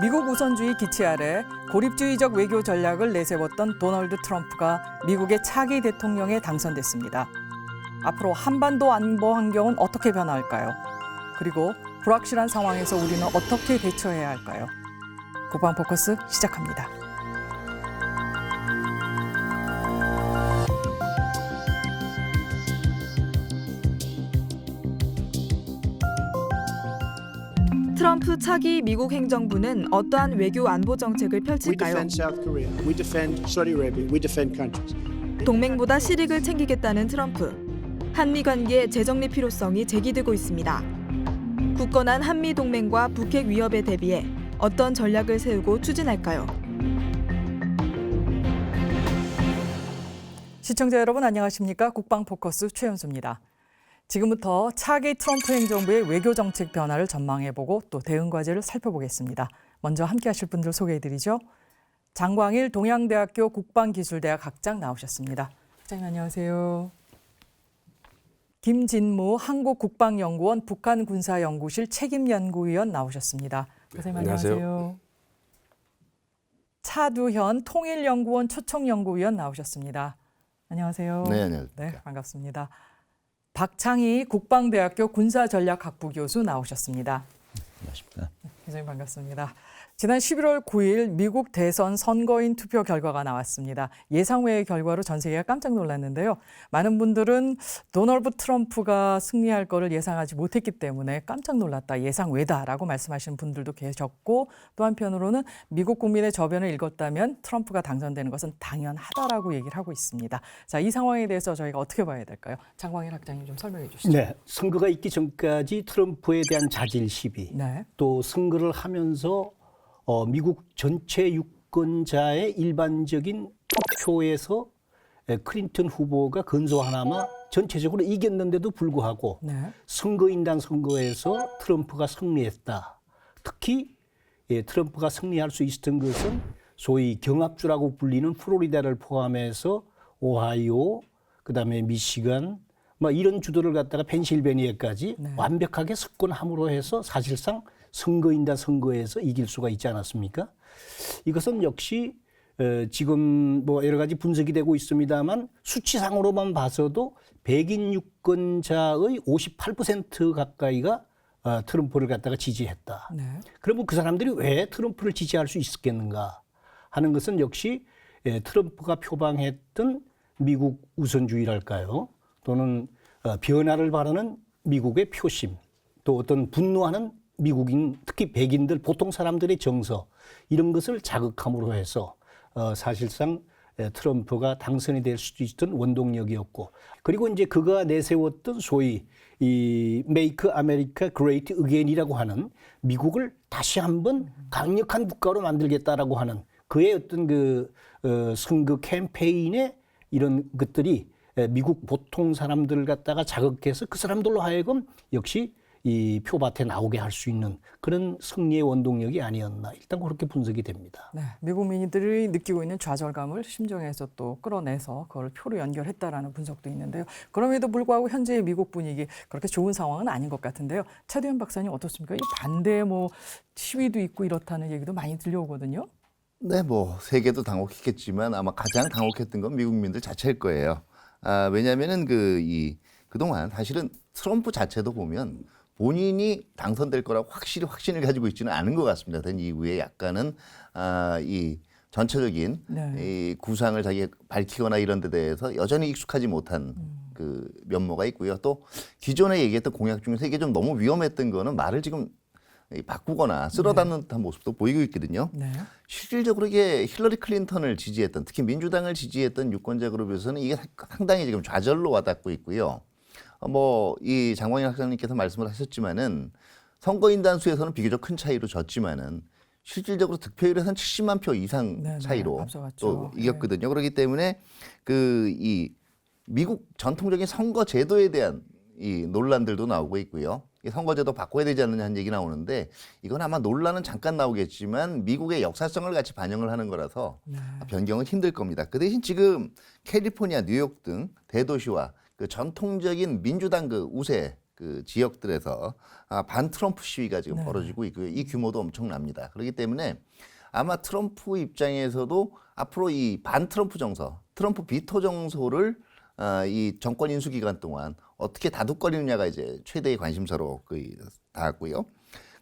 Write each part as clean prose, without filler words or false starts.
미국 우선주의 기치 아래 고립주의적 외교 전략을 내세웠던 도널드 트럼프가 미국의 차기 대통령에 당선됐습니다. 앞으로 한반도 안보 환경은 어떻게 변화할까요? 그리고 불확실한 상황에서 우리는 어떻게 대처해야 할까요? 국방 포커스 시작합니다. 트럼프 차기 미국 행정부는 어떠한 외교 안보 정책을 We 펼칠까요? defend South Korea. We defend Saudi Arabia. We defend countries. 동맹보다 실익을 챙기겠다는 트럼프. 한미 관계의 재정립 필요성이 제기되고 있습니다. 굳건한 한미 동맹과 북핵 위협에 대비해 어떤 전략을 세우고 추진할까요? 시청자 여러분 안녕하십니까? 국방 포커스 최연수입니다. 지금부터 차기 트럼프 행정부의 외교 정책 변화를 전망해보고 또 대응 과제를 살펴보겠습니다. 먼저 함께하실 분들 소개해드리죠. 장광일 동양대학교 국방기술대학 학장 나오셨습니다. 학장님 안녕하세요. 김진무 한국국방연구원 북한군사연구실 책임연구위원 나오셨습니다. 선생님 안녕하세요. 차두현 통일연구원 초청연구위원 나오셨습니다. 안녕하세요. 네, 안녕하십니까. 네, 반갑습니다. 박창희 국방대학교 군사전략학부 교수 나오셨습니다. 안녕하십니까. 굉장히 반갑습니다. 지난 11월 9일 미국 대선 선거인 투표 결과가 나왔습니다. 예상외의 결과로 전 세계가 깜짝 놀랐는데요. 많은 분들은 도널드 트럼프가 승리할 거를 예상하지 못했기 때문에 깜짝 놀랐다, 예상외다라고 말씀하시는 분들도 계셨고, 또 한편으로는 미국 국민의 저변을 읽었다면 트럼프가 당선되는 것은 당연하다라고 얘기를 하고 있습니다. 자, 이 상황에 대해서 저희가 어떻게 봐야 될까요? 장광일 학장님 좀 설명해 주시죠. 네, 선거가 있기 전까지 트럼프에 대한 자질 시비, 네. 또 선거를 하면서 미국 전체 유권자의 일반적인 투표에서 클린턴 후보가 근소하나마 전체적으로 이겼는데도 불구하고 네. 선거인단 선거에서 트럼프가 승리했다. 특히 트럼프가 승리할 수 있었던 것은 소위 경합주라고 불리는 플로리다를 포함해서 오하이오, 그다음에 미시간, 이런 주도를 갖다가 펜실베니아까지 네. 완벽하게 석권함으로 해서 사실상 선거인단 선거에서 이길 수가 있지 않았습니까? 이것은 역시 지금 여러 가지 분석이 되고 있습니다만 수치상으로만 봐서도 백인 유권자의 58% 가까이가 트럼프를 갖다가 지지했다. 네. 그러면 그 사람들이 왜 트럼프를 지지할 수 있었겠는가 하는 것은 역시 트럼프가 표방했던 미국 우선주의랄까요? 또는 변화를 바라는 미국의 표심, 또 어떤 분노하는 미국인, 특히 백인들, 보통 사람들의 정서, 이런 것을 자극함으로 해서 사실상 트럼프가 당선이 될 수도 있던 원동력이었고, 그리고 이제 그가 내세웠던 소위 이 Make America Great Again이라고 하는 미국을 다시 한번 강력한 국가로 만들겠다라고 하는 그의 어떤 선거 캠페인의 이런 것들이 미국 보통 사람들을 갖다가 자극해서 그 사람들로 하여금 역시 이 표밭에 나오게 할 수 있는 그런 승리의 원동력이 아니었나, 일단 그렇게 분석이 됩니다. 네, 미국 민들이 느끼고 있는 좌절감을 심정에서 또 끌어내서 그걸 표로 연결했다라는 분석도 있는데요. 그럼에도 불구하고 현재의 미국 분위기 그렇게 좋은 상황은 아닌 것 같은데요. 차두현 박사님 어떻습니까? 이 반대 시위도 있고 이렇다는 얘기도 많이 들려오거든요. 네, 세계도 당혹했겠지만 아마 가장 당혹했던 건 미국민들 자체일 거예요. 왜냐하면은 그동안 사실은 트럼프 자체도 보면 본인이 당선될 거라고 확신을 가지고 있지는 않은 것 같습니다. 된 이후에 약간은 이 전체적인 네. 이 구상을 자기가 밝히거나 이런 데 대해서 여전히 익숙하지 못한 그 면모가 있고요. 또 기존에 얘기했던 공약 중에서 이게 좀 너무 위험했던 거는 말을 지금 바꾸거나 쓸어담는 듯한 모습도 보이고 있거든요. 네. 실질적으로 이게 힐러리 클린턴을 지지했던, 특히 민주당을 지지했던 유권자 그룹에서는 이게 상당히 지금 좌절로 와닿고 있고요. 이 장광일 학장님께서 말씀을 하셨지만은 선거인단 수에서는 비교적 큰 차이로 졌지만은 실질적으로 득표율에서는 70만 표 이상 네네, 차이로 앞서갔죠. 또 이겼거든요. 그렇기 때문에 이 미국 전통적인 선거 제도에 대한 이 논란들도 나오고 있고요. 이 선거제도 바꿔야 되지 않느냐 하는 얘기 나오는데, 이건 아마 논란은 잠깐 나오겠지만 미국의 역사성을 같이 반영을 하는 거라서 네. 변경은 힘들 겁니다. 그 대신 지금 캘리포니아, 뉴욕 등 대도시와 그 전통적인 민주당 우세 그 지역들에서 반 트럼프 시위가 지금 네. 벌어지고 있고요. 이 규모도 엄청납니다. 그렇기 때문에 아마 트럼프 입장에서도 앞으로 이 반 트럼프 정서, 트럼프 비토 정서를 이 정권 인수 기간 동안 어떻게 다독거리느냐가 이제 최대의 관심사로 다았고요.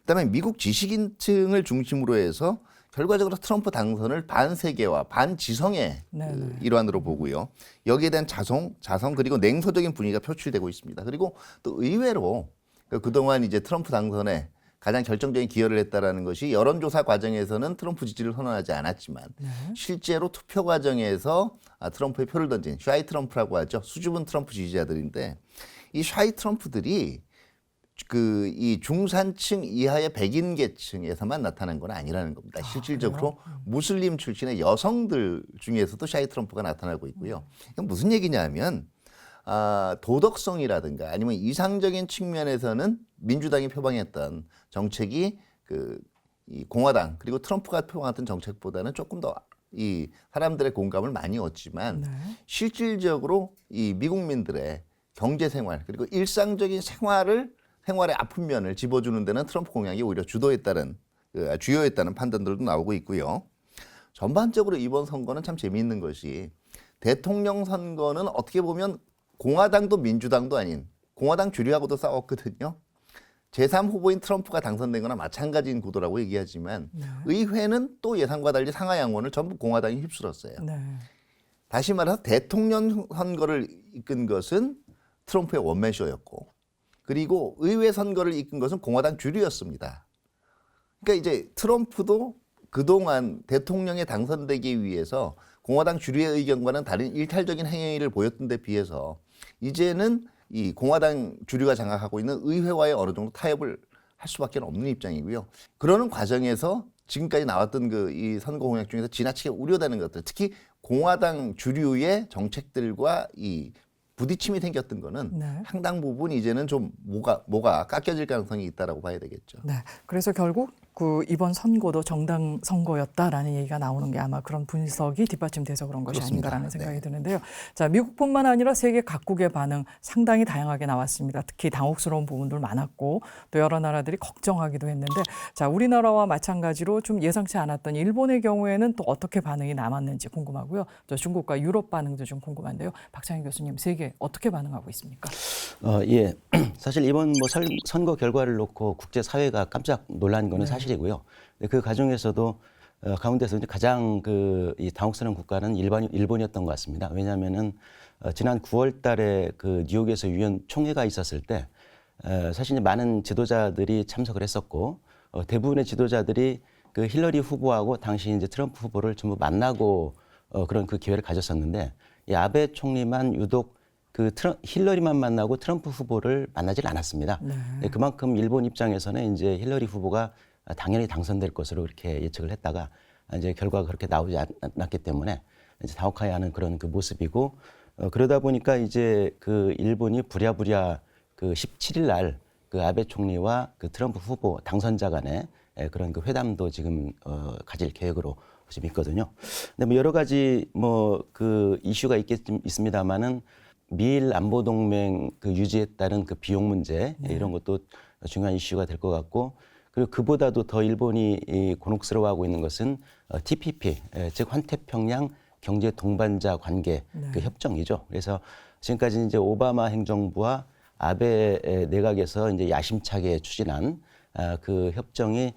그다음에 미국 지식인층을 중심으로 해서 결과적으로 트럼프 당선을 반세계화, 반지성의 그 일환으로 보고요. 여기에 대한 자성 그리고 냉소적인 분위기가 표출되고 있습니다. 그리고 또 의외로 그동안 이제 트럼프 당선에 가장 결정적인 기여를 했다라는 것이 여론조사 과정에서는 트럼프 지지를 선언하지 않았지만 실제로 투표 과정에서 트럼프의 표를 던진 샤이 트럼프라고 하죠. 수줍은 트럼프 지지자들인데 이 샤이 트럼프들이 이 중산층 이하의 백인 계층에서만 나타난 건 아니라는 겁니다. 실질적으로 무슬림 출신의 여성들 중에서도 샤이 트럼프가 나타나고 있고요. 이건 무슨 얘기냐면 도덕성이라든가 아니면 이상적인 측면에서는 민주당이 표방했던 정책이 이 공화당 그리고 트럼프가 표방했던 정책보다는 조금 더 이 사람들의 공감을 많이 얻지만 실질적으로 이 미국민들의 경제 생활 그리고 일상적인 생활의 아픈 면을 집어주는 데는 트럼프 공약이 오히려 주요했다는 판단들도 나오고 있고요. 전반적으로 이번 선거는 참 재미있는 것이 대통령 선거는 어떻게 보면 공화당도 민주당도 아닌 공화당 주류하고도 싸웠거든요. 제3후보인 트럼프가 당선된 거나 마찬가지인 구도라고 얘기하지만 의회는 또 예상과 달리 상하양원을 전부 공화당이 휩쓸었어요. 다시 말해서 대통령 선거를 이끈 것은 트럼프의 원맨쇼였고 그리고 의회 선거를 이끈 것은 공화당 주류였습니다. 그러니까 이제 트럼프도 그동안 대통령에 당선되기 위해서 공화당 주류의 의견과는 다른 일탈적인 행위를 보였던 데 비해서 이제는 이 공화당 주류가 장악하고 있는 의회와의 어느 정도 타협을 할 수밖에 없는 입장이고요. 그러는 과정에서 지금까지 나왔던 이 선거 공약 중에서 지나치게 우려되는 것들, 특히 공화당 주류의 정책들과 이 부딪힘이 생겼던 거는 상당 부분 이제는 좀 뭐가 깎여질 가능성이 있다라고 봐야 되겠죠. 네. 그래서 결국 이번 선거도 정당 선거였다라는 얘기가 나오는 게 아마 그런 분석이 뒷받침돼서 그런 것이 그렇습니다. 아닌가라는 생각이 드는데요. 자, 미국뿐만 아니라 세계 각국의 반응 상당히 다양하게 나왔습니다. 특히 당혹스러운 부분들 많았고 또 여러 나라들이 걱정하기도 했는데 자, 우리나라와 마찬가지로 좀 예상치 않았던 일본의 경우에는 또 어떻게 반응이 남았는지 궁금하고요. 또 중국과 유럽 반응도 좀 궁금한데요. 박창희 교수님, 세계 어떻게 반응하고 있습니까? 예. 사실 이번 선거 결과를 놓고 국제 사회가 깜짝 놀란 거는 사실이고요. 그 과정에서도 가운데서 이제 가장 이 당혹스러운 국가는 일본이었던 것 같습니다. 왜냐하면은 지난 9월달에 뉴욕에서 유엔 총회가 있었을 때 사실 이제 많은 지도자들이 참석을 했었고 대부분의 지도자들이 힐러리 후보하고 당시 이제 트럼프 후보를 전부 만나고 그런 기회를 가졌었는데 이 아베 총리만 유독 힐러리만 만나고 트럼프 후보를 만나질 않았습니다. 그만큼 일본 입장에서는 이제 힐러리 후보가 당연히 당선될 것으로 이렇게 예측을 했다가 이제 결과가 그렇게 나오지 않았기 때문에 이제 당혹해하는 그런 모습이고 그러다 보니까 이제 일본이 부랴부랴 17일 날 아베 총리와 트럼프 후보 당선자 간의 그런 회담도 지금 가질 계획으로 지금 있거든요. 근데 여러 가지 이슈가 있습니다만은 미일 안보 동맹 유지에 따른 비용 문제 이런 것도 중요한 이슈가 될 것 같고 그리고 그보다도 더 일본이 곤혹스러워하고 있는 것은 TPP 즉 환태평양 경제 동반자 관계 협정이죠. 그래서 지금까지 이제 오바마 행정부와 아베 내각에서 이제 야심차게 추진한 협정이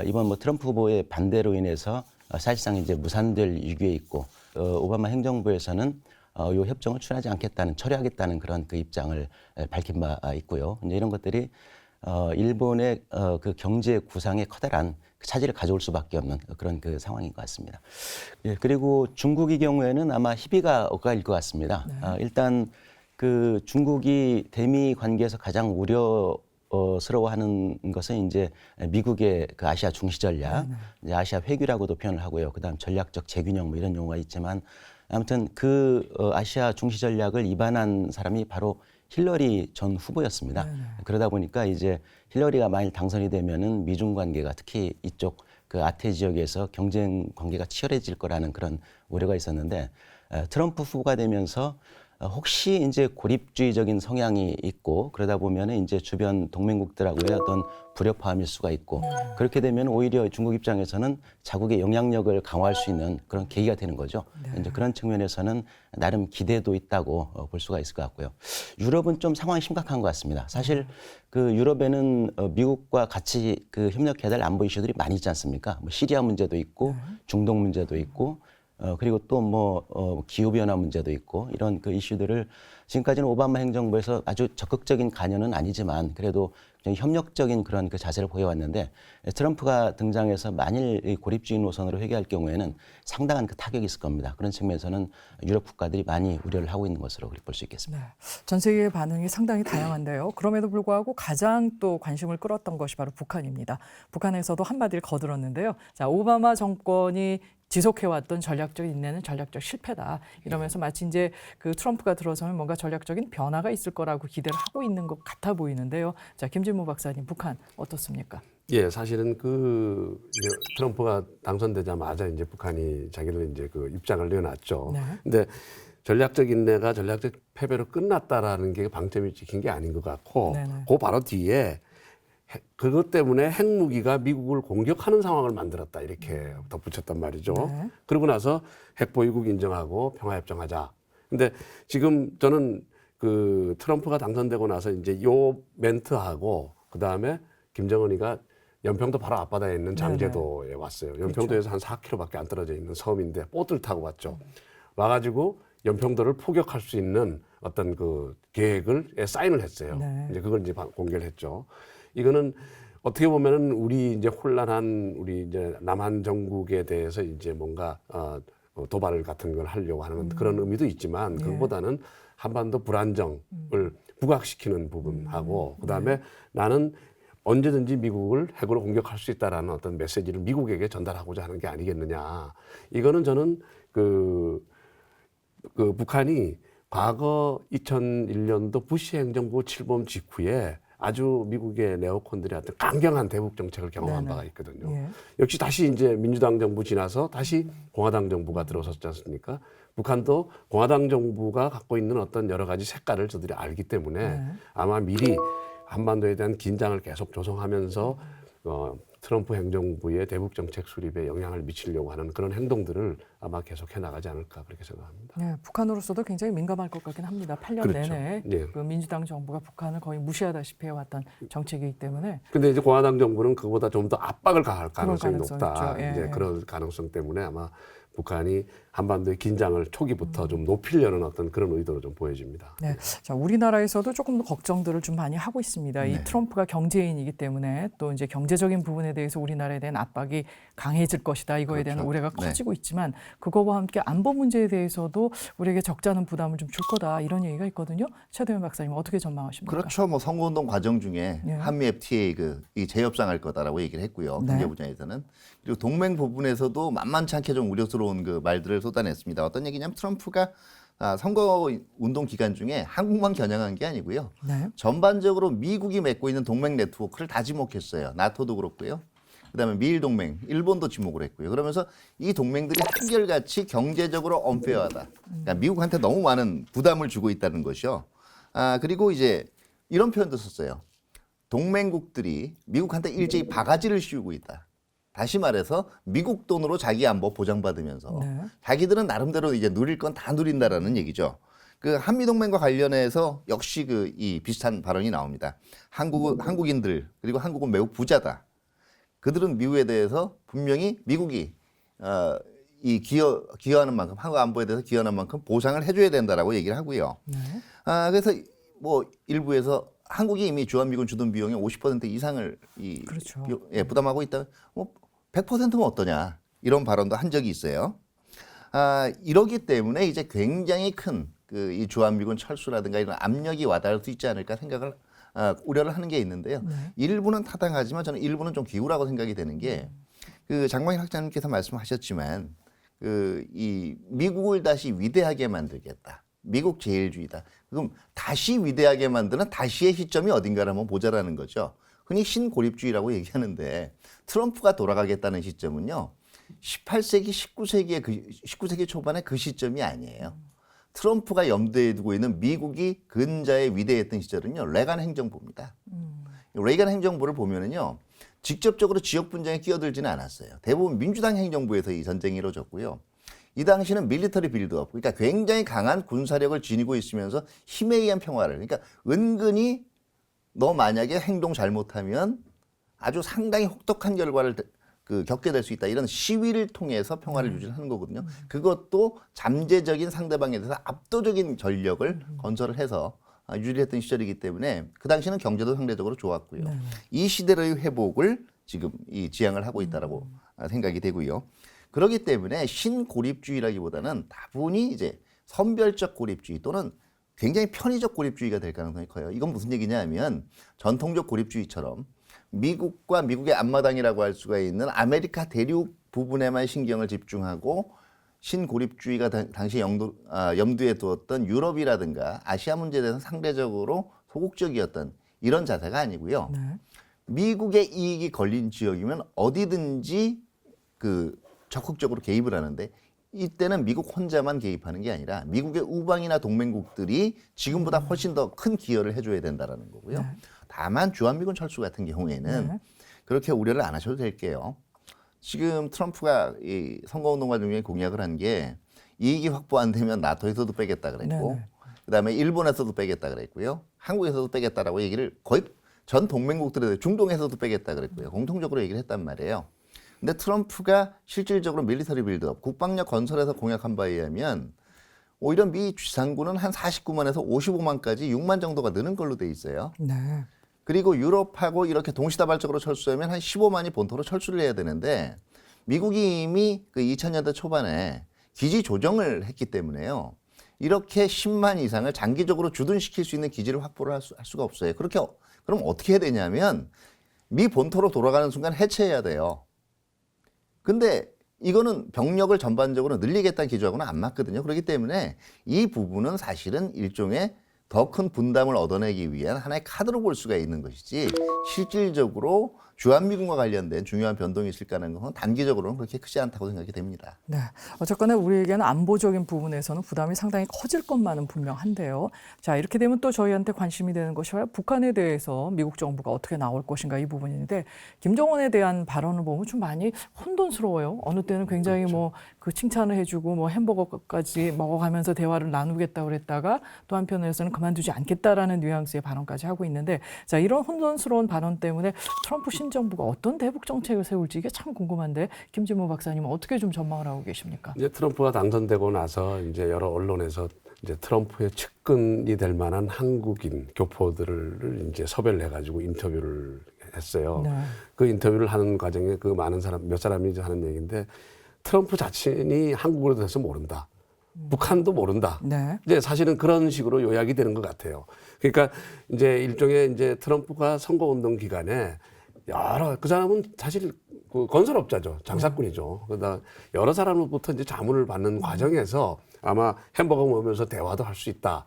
이번 트럼프 후보의 반대로 인해서 사실상 이제 무산될 위기에 있고 오바마 행정부에서는 이 협정을 출하지 않겠다는 철회하겠다는 그런 입장을 밝힌 바 있고요. 이제 이런 것들이 일본의 경제 구상에 커다란 차질을 가져올 수밖에 없는 그런 상황인 것 같습니다. 예, 그리고 중국의 경우에는 아마 희비가 엇갈릴 것 같습니다. 일단 중국이 대미 관계에서 가장 우려스러워하는 것은 이제 미국의 아시아 중시 전략, 이제 아시아 회귀라고도 표현을 하고요. 그다음 전략적 재균형 이런 용어가 있지만 아무튼 아시아 중시 전략을 입안한 사람이 바로 힐러리 전 후보였습니다. 그러다 보니까 이제 힐러리가 만일 당선이 되면은 미중 관계가 특히 이쪽 아태 지역에서 경쟁 관계가 치열해질 거라는 그런 우려가 있었는데 트럼프 후보가 되면서 혹시 이제 고립주의적인 성향이 있고 그러다 보면은 이제 주변 동맹국들하고의 어떤 불협화음일 수가 있고 그렇게 되면 오히려 중국 입장에서는 자국의 영향력을 강화할 수 있는 그런 계기가 되는 거죠. 이제 그런 측면에서는 나름 기대도 있다고 볼 수가 있을 것 같고요. 유럽은 좀 상황이 심각한 것 같습니다. 사실 그 유럽에는 미국과 같이 그 협력해야 될 안보 이슈들이 많이 있지 않습니까? 뭐 시리아 문제도 있고 중동 문제도 있고 그리고 또 뭐 기후변화 문제도 있고 이런 그 이슈들을 지금까지는 오바마 행정부에서 아주 적극적인 관여는 아니지만 그래도 굉장히 협력적인 그런 그 자세를 보여왔는데 트럼프가 등장해서 만일 이 고립주의 노선으로 회귀할 경우에는 상당한 그 타격이 있을 겁니다. 그런 측면에서는 유럽 국가들이 많이 우려를 하고 있는 것으로 볼 수 있겠습니다. 네. 전 세계의 반응이 상당히 다양한데요. 그럼에도 불구하고 가장 또 관심을 끌었던 것이 바로 북한입니다. 북한에서도 한마디를 거들었는데요. 자, 오바마 정권이 지속해왔던 전략적 인내는 전략적 실패다. 이러면서 마치 이제 그 트럼프가 들어서면 뭔가 전략적인 변화가 있을 거라고 기대를 하고 있는 것 같아 보이는데요. 자, 김진모 박사님, 북한 어떻습니까? 예, 사실은 그 이제 트럼프가 당선되자마자 이제 북한이 자기들 이제 그 입장을 내놨죠. 네. 근데 전략적 인내가 전략적 패배로 끝났다라는 게 방점이 찍힌 게 아닌 것 같고, 네네. 그 바로 뒤에 그것 때문에 핵무기가 미국을 공격하는 상황을 만들었다 이렇게 덧붙였단 말이죠. 네. 그러고 나서 핵보유국 인정하고 평화협정하자. 근데 지금 저는 그 트럼프가 당선되고 나서 이제 요 멘트하고 그 다음에 김정은이가 연평도 바로 앞바다에 있는 장제도에 왔어요. 연평도에서 한 4km밖에 안 떨어져 있는 섬인데 보트를 타고 왔죠. 와가지고 연평도를 포격할 수 있는 어떤 그 계획을 사인을 했어요. 네. 이제 그걸 이제 공개를 했죠. 이거는 어떻게 보면은 우리 이제 혼란한 우리 이제 남한 정국에 대해서 이제 뭔가 도발 같은 걸 하려고 하는 그런 의미도 있지만 그것보다는 한반도 불안정을 부각시키는 부분하고 그다음에 나는 언제든지 미국을 핵으로 공격할 수 있다라는 어떤 메시지를 미국에게 전달하고자 하는 게 아니겠느냐. 이거는 저는 그 북한이 과거 2001년도 부시 행정부 출범 직후에 아주 미국의 네오콘들이 어떤 강경한 대북 정책을 경험한 바가 있거든요. 예. 역시 다시 이제 민주당 정부 지나서 다시 공화당 정부가 들어섰지 않습니까? 북한도 공화당 정부가 갖고 있는 어떤 여러 가지 색깔을 저들이 알기 때문에 아마 미리 한반도에 대한 긴장을 계속 조성하면서 트럼프 행정부의 대북 정책 수립에 영향을 미치려고 하는 그런 행동들을 아마 계속 해나가지 않을까 그렇게 생각합니다. 네, 북한으로서도 굉장히 민감할 것 같긴 합니다. 8년 그렇죠. 내내 네. 그 민주당 정부가 북한을 거의 무시하다시피 해왔던 정책이기 때문에 근데 이제 공화당 정부는 그보다 좀 더 압박을 가할 가능성이 가능성이 높다. 있죠. 예. 이제 그런 가능성 때문에 아마 북한이 한반도의 긴장을 초기부터 좀 높이려는 어떤 그런 의도로 좀 보여집니다. 네, 자, 우리나라에서도 조금 더 걱정들을 좀 많이 하고 있습니다. 이 트럼프가 경제인이기 때문에 또 이제 경제적인 부분에 대해서 우리나라에 대한 압박이 강해질 것이다. 이거에 대한 우려가 커지고 있지만 그거와 함께 안보 문제에 대해서도 우리에게 적지 않은 부담을 좀 줄 거다. 이런 얘기가 있거든요. 최대현 박사님 어떻게 전망하십니까? 그렇죠. 뭐 선거운동 과정 중에 예. 한미 FTA 이 재협상할 거다라고 얘기를 했고요. 네. 경제 분야에서는. 그리고 동맹 부분에서도 만만치 않게 좀 우려스러운 그 말들을 쏟아냈습니다. 어떤 얘기냐면 트럼프가 선거 운동 기간 중에 한국만 겨냥한 게 아니고요. 네. 전반적으로 미국이 맺고 있는 동맹 네트워크를 다 지목했어요. 나토도 그렇고요. 그다음에 미일 동맹, 일본도 지목을 했고요. 그러면서 이 동맹들이 한결같이 경제적으로 언페어하다. 그러니까 미국한테 너무 많은 부담을 주고 있다는 것이요. 그리고 이제 이런 표현도 썼어요. 동맹국들이 미국한테 일제히 바가지를 씌우고 있다. 다시 말해서 미국 돈으로 자기 안보 보장받으면서 자기들은 나름대로 이제 누릴 건 다 누린다라는 얘기죠. 그 한미 동맹과 관련해서 역시 이 비슷한 발언이 나옵니다. 한국인들 그리고 한국은 매우 부자다. 그들은 미국에 대해서 분명히 미국이 기여하는 만큼 한국 안보에 대해서 기여하는 만큼 보상을 해줘야 된다라고 얘기를 하고요. 그래서 뭐 일부에서 한국이 이미 주한미군 주둔 비용의 50% 이상을 그렇죠. 부담하고 있다. 뭐 100%면 어떠냐 이런 발언도 한 적이 있어요. 이러기 때문에 이제 굉장히 큰 이 주한미군 철수라든가 이런 압력이 와닿을 수 있지 않을까 생각을 우려를 하는 게 있는데요. 일부는 타당하지만 저는 일부는 좀 기우라고 생각이 되는 게 그 장광일 학장님께서 말씀하셨지만 이 미국을 다시 위대하게 만들겠다. 미국 제일주의다. 그럼 다시 위대하게 만드는 다시의 시점이 어딘가를 한번 보자라는 거죠. 흔히 신고립주의라고 얘기하는데 트럼프가 돌아가겠다는 시점은요. 18세기, 19세기 초반의 그 시점이 아니에요. 트럼프가 염두에 두고 있는 미국이 근자에 위대했던 시절은요, 레간 행정부입니다. 레간 행정부를 보면은요, 직접적으로 지역 분쟁에 끼어들지는 않았어요. 대부분 민주당 행정부에서 이 전쟁이 이루어졌고요. 이 당시는 밀리터리 빌드업, 그러니까 굉장히 강한 군사력을 지니고 있으면서 힘에 의한 평화를, 그러니까 은근히 너 만약에 행동 잘못하면 아주 상당히 혹독한 결과를 겪게 될 수 있다. 이런 시위를 통해서 평화를 유지하는 거거든요. 그것도 잠재적인 상대방에 대해서 압도적인 전력을 건설을 해서 유지를 했던 시절이기 때문에 그 당시는 경제도 상대적으로 좋았고요. 이 시대의 회복을 지금 이 지향을 하고 있다라고 생각이 되고요. 그렇기 때문에 신고립주의라기보다는 다분히 이제 선별적 고립주의 또는 굉장히 편의적 고립주의가 될 가능성이 커요. 이건 무슨 얘기냐 하면 전통적 고립주의처럼 미국과 미국의 앞마당이라고 할 수가 있는 아메리카 대륙 부분에만 신경을 집중하고 신고립주의가 당시 염두에 두었던 유럽이라든가 아시아 문제에 대해서 상대적으로 소극적이었던 이런 자세가 아니고요. 네. 미국의 이익이 걸린 지역이면 어디든지 적극적으로 개입을 하는데 이때는 미국 혼자만 개입하는 게 아니라 미국의 우방이나 동맹국들이 지금보다 훨씬 더 큰 기여를 해줘야 된다라는 거고요. 네. 다만 주한미군 철수 같은 경우에는 네. 그렇게 우려를 안 하셔도 될게요. 지금 트럼프가 이 선거운동 과정에 공약을 한 게 이익이 확보 안 되면 나토에서도 빼겠다 그랬고 네네. 그다음에 일본에서도 빼겠다 그랬고요. 한국에서도 빼겠다라고 얘기를 거의 전 동맹국들에 중동에서도 빼겠다 그랬고요. 공통적으로 얘기를 했단 말이에요. 근데 트럼프가 실질적으로 밀리터리 빌드업, 국방력 건설에서 공약한 바에 의하면 오히려 미 지상군은 한 49만에서 55만까지 6만 정도가 느는 걸로 돼 있어요. 네. 그리고 유럽하고 이렇게 동시다발적으로 철수하면 한 15만이 본토로 철수를 해야 되는데 미국이 이미 2000년대 초반에 기지 조정을 했기 때문에요. 이렇게 10만 이상을 장기적으로 주둔시킬 수 있는 기지를 확보를 할 수가 없어요. 그럼 어떻게 해야 되냐면 미 본토로 돌아가는 순간 해체해야 돼요. 근데 이거는 병력을 전반적으로 늘리겠다는 기조하고는 안 맞거든요. 그렇기 때문에 이 부분은 사실은 일종의 더 큰 분담을 얻어내기 위한 하나의 카드로 볼 수가 있는 것이지 실질적으로 주한미군과 관련된 중요한 변동이 있을 가능성은 단기적으로는 그렇게 크지 않다고 생각이 됩니다. 네. 어쨌거나 우리에게는 안보적인 부분에서는 부담이 상당히 커질 것만은 분명한데요. 자, 이렇게 되면 또 저희한테 관심이 되는 것이 북한에 대해서 미국 정부가 어떻게 나올 것인가 이 부분인데 김정은에 대한 발언을 보면 좀 많이 혼돈스러워요. 어느 때는 굉장히 칭찬을 해주고 햄버거까지 먹어가면서 대화를 나누겠다고 그랬다가 또 한편에서는 그만두지 않겠다라는 뉘앙스의 발언까지 하고 있는데 자, 이런 혼돈스러운 발언 때문에 트럼프 신정부가 어떤 대북 정책을 세울지 이게 참 궁금한데 김진모 박사님은 어떻게 좀 전망을 하고 계십니까? 이제 트럼프가 당선되고 나서 이제 여러 언론에서 이제 트럼프의 측근이 될 만한 한국인 교포들을 이제 섭외를 해가지고 인터뷰를 했어요. 네. 그 인터뷰를 하는 과정에 그 많은 사람, 몇 사람이 이제 하는 얘기인데 트럼프 자신이 한국에 대해서 모른다. 북한도 모른다. 네. 이제 사실은 그런 식으로 요약이 되는 것 같아요. 그러니까 이제 일종의 이제 트럼프가 선거운동 기간에 그 사람은 사실 건설업자죠. 장사꾼이죠. 그러다 여러 사람으로부터 이제 자문을 받는 과정에서 아마 햄버거 먹으면서 대화도 할 수 있다.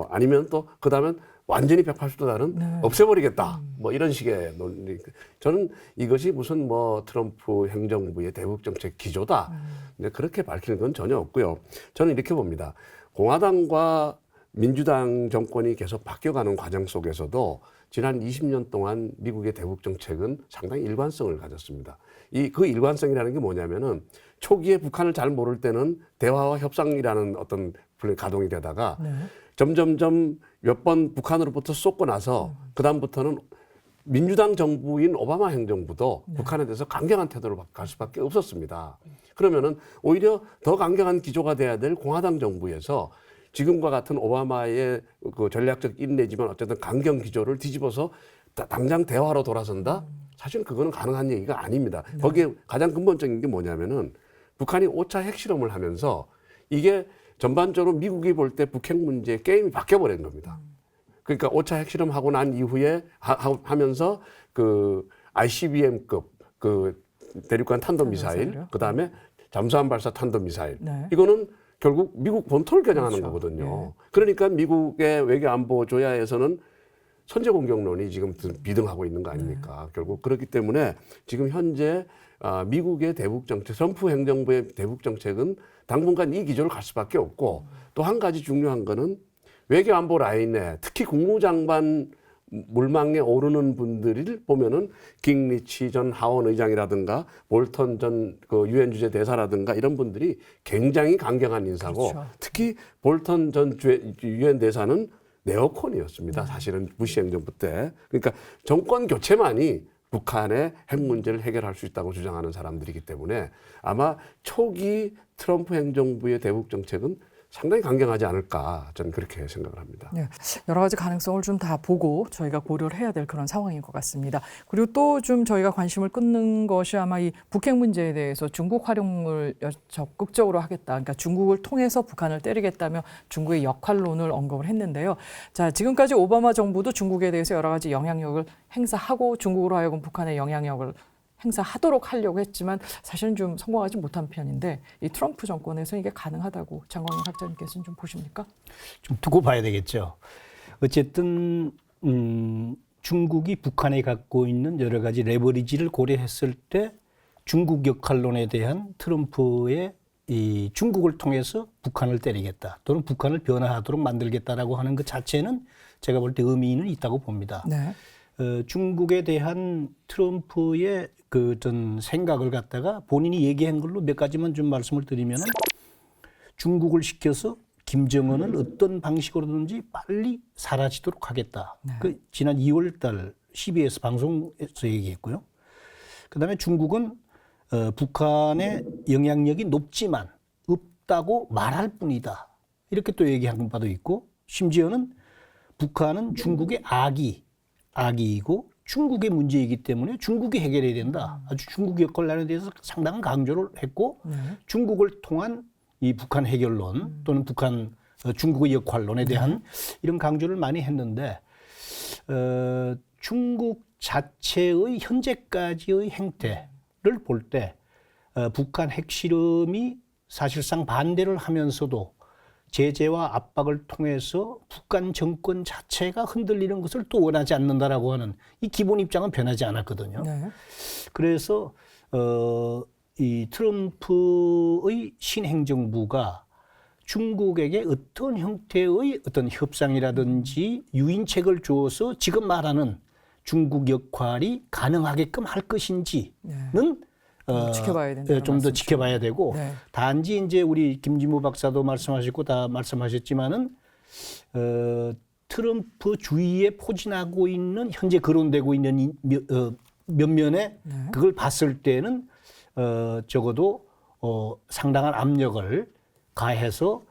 아니면 또 그다음엔 완전히 180도 다른 없애버리겠다. 이런 식의 논리. 저는 이것이 무슨 트럼프 행정부의 대북 정책 기조다. 근데 그렇게 밝히는 건 전혀 없고요. 저는 이렇게 봅니다. 공화당과 민주당 정권이 계속 바뀌어가는 과정 속에서도 지난 20년 동안 미국의 대북 정책은 상당히 일관성을 가졌습니다. 그 일관성이라는 게 뭐냐면은 초기에 북한을 잘 모를 때는 대화와 협상이라는 어떤 가동이 되다가 점점점 몇 번 북한으로부터 쏟고 나서 그다음부터는 민주당 정부인 오바마 행정부도 북한에 대해서 강경한 태도를 갈 수밖에 없었습니다. 그러면은 오히려 더 강경한 기조가 돼야 될 공화당 정부에서 지금과 같은 오바마의 그 전략적 인내지만 어쨌든 강경 기조를 뒤집어서 당장 대화로 돌아선다? 사실 그거는 가능한 얘기가 아닙니다. 거기에 가장 근본적인 게 뭐냐면은 북한이 5차 핵실험을 하면서 이게 전반적으로 미국이 볼 때 북핵 문제 게임이 바뀌어버린 겁니다. 그러니까 5차 핵실험하고 난 이후에 하면서 그 ICBM급 그 대륙간 탄도미사일, 그 다음에 잠수함 발사 탄도미사일. 네. 이거는 결국 미국 본토를 겨냥하는 그렇죠. 거거든요. 네. 그러니까 미국의 외교안보 조야에서는 선제 공격론이 지금 비등하고 있는 거 아닙니까? 결국 그렇기 때문에 지금 현재 미국의 대북 정책, 트럼프 행정부의 대북 정책은 당분간 이 기조를 갈 수밖에 없고 또 한 가지 중요한 거는 외교안보 라인에 특히 국무장관 물망에 오르는 분들을 보면은 깅리치 전 하원 의장이라든가 볼턴 전 그 유엔 주재 대사라든가 이런 분들이 굉장히 강경한 인사고 그렇죠. 특히 볼턴 전 유엔 대사는 네오콘이었습니다. 사실은 부시 행정부 때. 그러니까 정권 교체만이 북한의 핵 문제를 해결할 수 있다고 주장하는 사람들이기 때문에 아마 초기 트럼프 행정부의 대북 정책은 상당히 강경하지 않을까 저는 그렇게 생각을 합니다. 네, 여러 가지 가능성을 좀 다 보고 저희가 고려를 해야 될 그런 상황인 것 같습니다. 그리고 또 좀 저희가 관심을 끊는 것이 아마 이 북핵 문제에 대해서 중국 활용을 적극적으로 하겠다. 그러니까 중국을 통해서 북한을 때리겠다며 중국의 역할론을 언급을 했는데요. 자, 지금까지 오바마 정부도 중국에 대해서 여러 가지 영향력을 행사하고 중국으로 하여금 북한의 영향력을 행사하도록 하려고 했지만 사실은 좀 성공하지 못한 편인데 이 트럼프 정권에서 이게 가능하다고 장광영 학자님께서는 좀 보십니까? 좀 두고 봐야 되겠죠. 어쨌든 중국이 북한에 갖고 있는 여러 가지 레버리지를 고려했을 때 중국 역할론에 대한 트럼프의 이 중국을 통해서 북한을 때리겠다 또는 북한을 변화하도록 만들겠다라고 하는 것 자체는 제가 볼 때 의미는 있다고 봅니다. 네. 중국에 대한 트럼프의 그 전 생각을 갖다가 본인이 얘기한 걸로 몇 가지만 좀 말씀을 드리면은 중국을 시켜서 김정은은 어떤 방식으로든지 빨리 사라지도록 하겠다. 네. 그 지난 2월달 CBS 방송에서 얘기했고요. 그다음에 중국은 북한의 영향력이 높지만 없다고 말할 뿐이다. 이렇게 또 얘기한 바도 있고 심지어는 북한은 중국의 악이고 중국의 문제이기 때문에 중국이 해결해야 된다. 아주 중국 역할론에 대해서 상당한 강조를 했고 중국을 통한 이 북한 해결론 또는 중국의 역할론에 대한 이런 강조를 많이 했는데 중국 자체의 현재까지의 행태를 볼 때 북한 핵실험이 사실상 반대를 하면서도 제재와 압박을 통해서 북한 정권 자체가 흔들리는 것을 또 원하지 않는다라고 하는 이 기본 입장은 변하지 않았거든요. 네. 그래서 이 트럼프의 신행정부가 중국에게 어떤 형태의 어떤 협상이라든지 유인책을 주어서 지금 말하는 중국 역할이 가능하게끔 할 것인지는 지켜봐야 된다. 좀 더 지켜봐야 되고 네. 단지 이제 우리 김진모 박사도 말씀하셨고 다 말씀하셨지만은 트럼프 주위에 포진하고 있는 현재 거론되고 있는 면면에 그걸 봤을 때는 적어도 상당한 압력을 가해서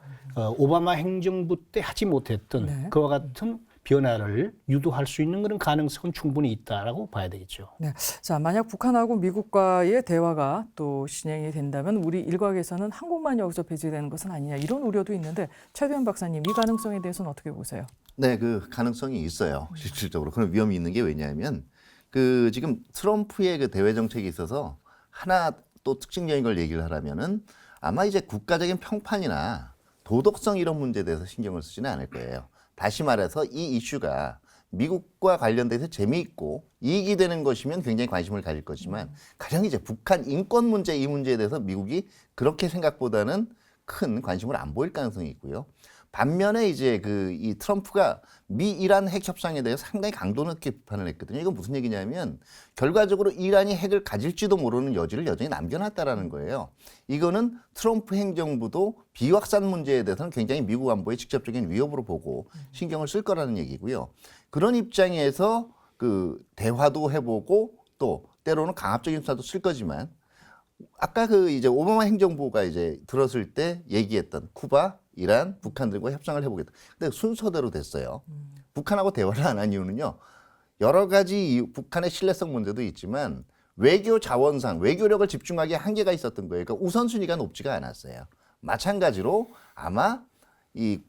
오바마 행정부 때 하지 못했던 그와 같은 변화를 유도할 수 있는 그런 가능성은 충분히 있다라고 봐야 되겠죠. 네. 자, 만약 북한하고 미국과의 대화가 또 진행이 된다면 우리 일각에서는 한국만 여기서 배제되는 것은 아니냐 이런 우려도 있는데 최대현 박사님 이 가능성에 대해서는 어떻게 보세요? 네, 그 가능성이 있어요. 실질적으로 그런 위험이 있는 게 왜냐하면 그 지금 트럼프의 그 대외 정책에 있어서 하나 또 특징적인 걸 얘기를 하라면은 아마 이제 국가적인 평판이나 도덕성 이런 문제에 대해서 신경을 쓰지는 않을 거예요. 다시 말해서 이 이슈가 미국과 관련돼서 재미있고 이익이 되는 것이면 굉장히 관심을 가질 거지만 가장 이제 북한 인권 문제 이 문제에 대해서 미국이 그렇게 생각보다는 큰 관심을 안 보일 가능성이 있고요. 반면에 이제 이 트럼프가 미 이란 핵 협상에 대해서 상당히 강도 높게 비판을 했거든요. 이건 무슨 얘기냐면 결과적으로 이란이 핵을 가질지도 모르는 여지를 여전히 남겨놨다라는 거예요. 이거는 트럼프 행정부도 비확산 문제에 대해서는 굉장히 미국 안보에 직접적인 위협으로 보고 신경을 쓸 거라는 얘기고요. 그런 입장에서 그 대화도 해보고 또 때로는 강압적인 수사도 쓸 거지만 아까 이제 오바마 행정부가 이제 들었을 때 얘기했던 쿠바, 이란, 북한들과 협상을 해보겠다. 근데 순서대로 됐어요. 북한하고 대화를 안 한 이유는요. 여러 가지 북한의 신뢰성 문제도 있지만 외교 자원상 외교력을 집중하기에 한계가 있었던 거예요. 그러니까 우선순위가 높지가 않았어요. 마찬가지로 아마 이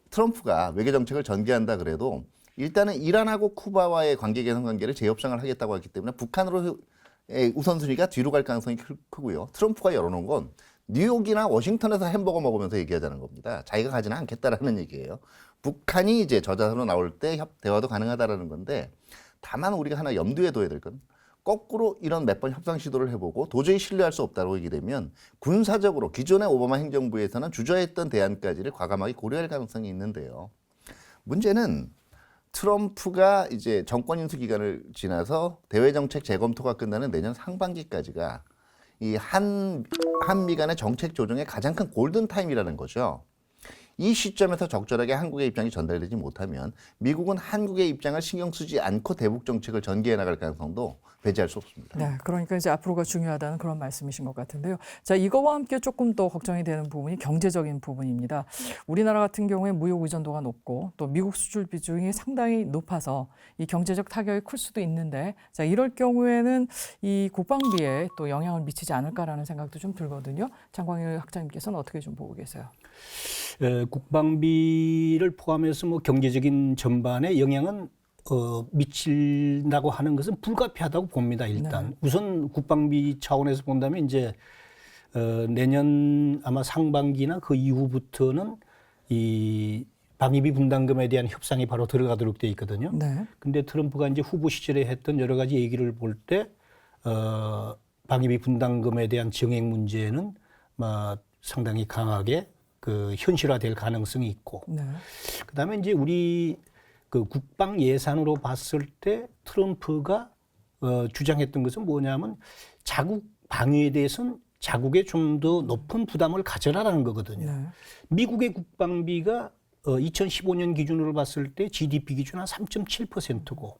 트럼프가 외교 정책을 전개한다 그래도 일단은 이란하고 쿠바와의 관계 개선 관계를 재협상을 하겠다고 했기 때문에 북한으로 우선순위가 뒤로 갈 가능성이 크고요. 트럼프가 열어놓은 건 뉴욕이나 워싱턴에서 햄버거 먹으면서 얘기하자는 겁니다. 자기가 가지는 않겠다라는 얘기예요. 북한이 이제 저자로 나올 때 대화도 가능하다라는 건데, 다만 우리가 하나 염두에 둬야 될 건, 거꾸로 이런 몇 번 협상 시도를 해보고 도저히 신뢰할 수 없다고 얘기 되면 군사적으로 기존의 오바마 행정부에서는 주저했던 대안까지를 과감하게 고려할 가능성이 있는데요. 문제는 트럼프가 이제 정권 인수 기간을 지나서 대외 정책 재검토가 끝나는 내년 상반기까지가 이 한미 간의 정책 조정의 가장 큰 골든 타임이라는 거죠. 이 시점에서 적절하게 한국의 입장이 전달되지 못하면 미국은 한국의 입장을 신경 쓰지 않고 대북 정책을 전개해 나갈 가능성도 배제할 수 없습니다. 네, 그러니까 이제 앞으로가 중요하다는 그런 말씀이신 것 같은데요. 자, 이거와 함께 조금 더 걱정이 되는 부분이 경제적인 부분입니다. 우리나라 같은 경우에 무역 의존도가 높고 또 미국 수출 비중이 상당히 높아서 이 경제적 타격이 클 수도 있는데, 자, 이럴 경우에는 이 국방비에 또 영향을 미치지 않을까라는 생각도 좀 들거든요. 장광일 학장님께서는 어떻게 좀 보고 계세요? 국방비를 포함해서 뭐 경제적인 전반에 영향은 미친다고 하는 것은 불가피하다고 봅니다. 일단 네. 우선 국방비 차원에서 본다면 이제 내년 아마 상반기나 그 이후부터는 이 방위비 분담금에 대한 협상이 바로 들어가도록 돼 있거든요. 네. 근데 트럼프가 이제 후보 시절에 했던 여러 가지 얘기를 볼 때 방위비 분담금에 대한 정액 문제는 상당히 강하게 그 현실화될 가능성이 있고, 네. 그다음에 이제 우리 그 국방 예산으로 봤을 때 트럼프가 주장했던 것은 뭐냐면 자국 방위에 대해서는 자국에 좀 더 높은 부담을 가져라라는 거거든요. 네. 미국의 국방비가 2015년 기준으로 봤을 때 GDP 기준 한 3.7%고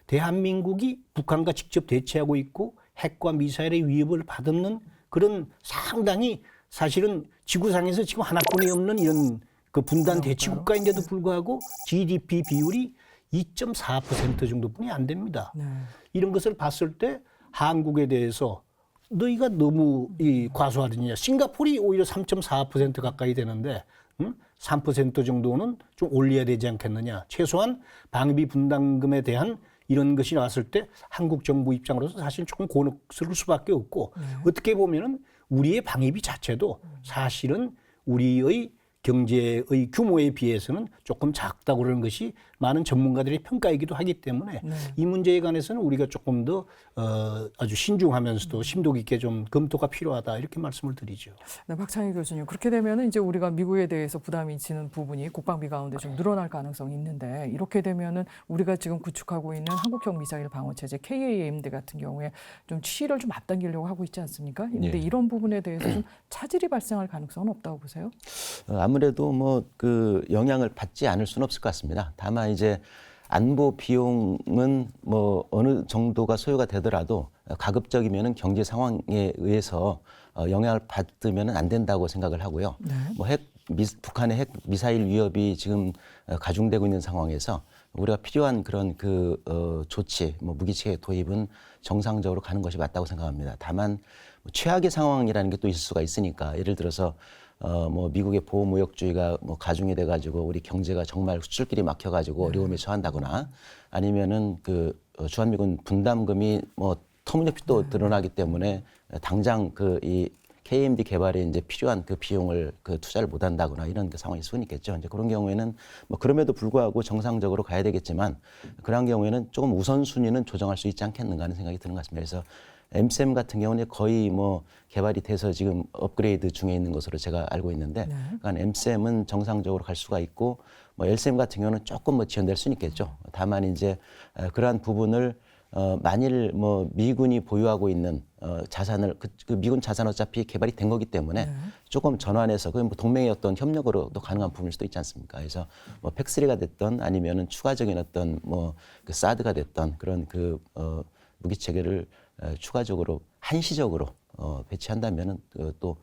대한민국이 북한과 직접 대치하고 있고 핵과 미사일의 위협을 받는 그런 상당히 사실은 지구상에서 지금 하나뿐이 없는 이런 그 분단 대치 국가인데도 불구하고 GDP 비율이 2.4% 정도뿐이 안 됩니다. 네. 이런 것을 봤을 때 한국에 대해서 너희가 너무 과소하느냐. 싱가포르이 오히려 3.4% 가까이 되는데 3% 정도는 좀 올려야 되지 않겠느냐. 최소한 방위비 분담금에 대한 이런 것이 나왔을 때 한국 정부 입장으로서 사실 조금 곤혹스러울 수밖에 없고, 어떻게 보면은 우리의 방위비 자체도 사실은 우리의 경제의 규모에 비해서는 조금 작다고 그러는 것이 많은 전문가들의 평가이기도 하기 때문에 이 문제에 관해서는 우리가 조금 더 아주 신중하면서도 심도 깊게 좀 검토가 필요하다, 이렇게 말씀을 드리죠. 네, 박창희 교수님, 그렇게 되면 이제 우리가 미국에 대해서 부담이 지는 부분이 국방비 가운데 좀 늘어날 가능성이 있는데, 이렇게 되면은 우리가 지금 구축하고 있는 한국형 미사일 방어 체제 KAMD 같은 경우에 좀 취를 좀 앞당기려고 하고 있지 않습니까? 근데 예. 이런 부분에 대해서 좀 차질이 발생할 가능성은 없다고 보세요? 아무래도 뭐 그 영향을 받지 않을 수는 없을 것 같습니다. 다만 이제 안보 비용은 뭐 어느 정도가 소요가 되더라도 가급적이면은 경제 상황에 의해서 영향을 받으면은 안 된다고 생각을 하고요. 네. 뭐 북한의 핵 미사일 위협이 지금 가중되고 있는 상황에서 우리가 필요한 그런 조치, 뭐 무기체계 도입은 정상적으로 가는 것이 맞다고 생각합니다. 다만 뭐 최악의 상황이라는 게 또 있을 수가 있으니까, 예를 들어서 뭐 미국의 보호무역주의가 뭐 가중이 돼가지고 우리 경제가 정말 수출길이 막혀가지고 어려움에 처한다거나, 아니면은 주한미군 분담금이 뭐 터무니없이 또 늘어나기 때문에 당장 이 KMD 개발에 이제 필요한 그 비용을 투자를 못 한다거나 이런 상황이 있을 수 있겠죠. 이제 그런 경우에는 뭐 그럼에도 불구하고 정상적으로 가야 되겠지만, 그런 경우에는 조금 우선순위는 조정할 수 있지 않겠는가 하는 생각이 드는 것 같습니다. 그래서 MSM 같은 경우는 거의 뭐 개발이 돼서 지금 업그레이드 중에 있는 것으로 제가 알고 있는데, 그러니까 MSM은 정상적으로 갈 수가 있고, 뭐 LSM 같은 경우는 조금 뭐 지연될 수는 있겠죠. 다만 이제 그러한 부분을 만일 뭐 미군이 보유하고 있는 자산을 그 미군 자산 어차피 개발이 된 거기 때문에 조금 전환해서 그 뭐 동맹의 어떤 협력으로도 가능한 부분일 수도 있지 않습니까? 그래서 뭐 팩3가 됐던 아니면은 추가적인 어떤 뭐 그 사드가 됐던 그런 무기 체계를 추가적으로 한시적으로 배치한다면은 또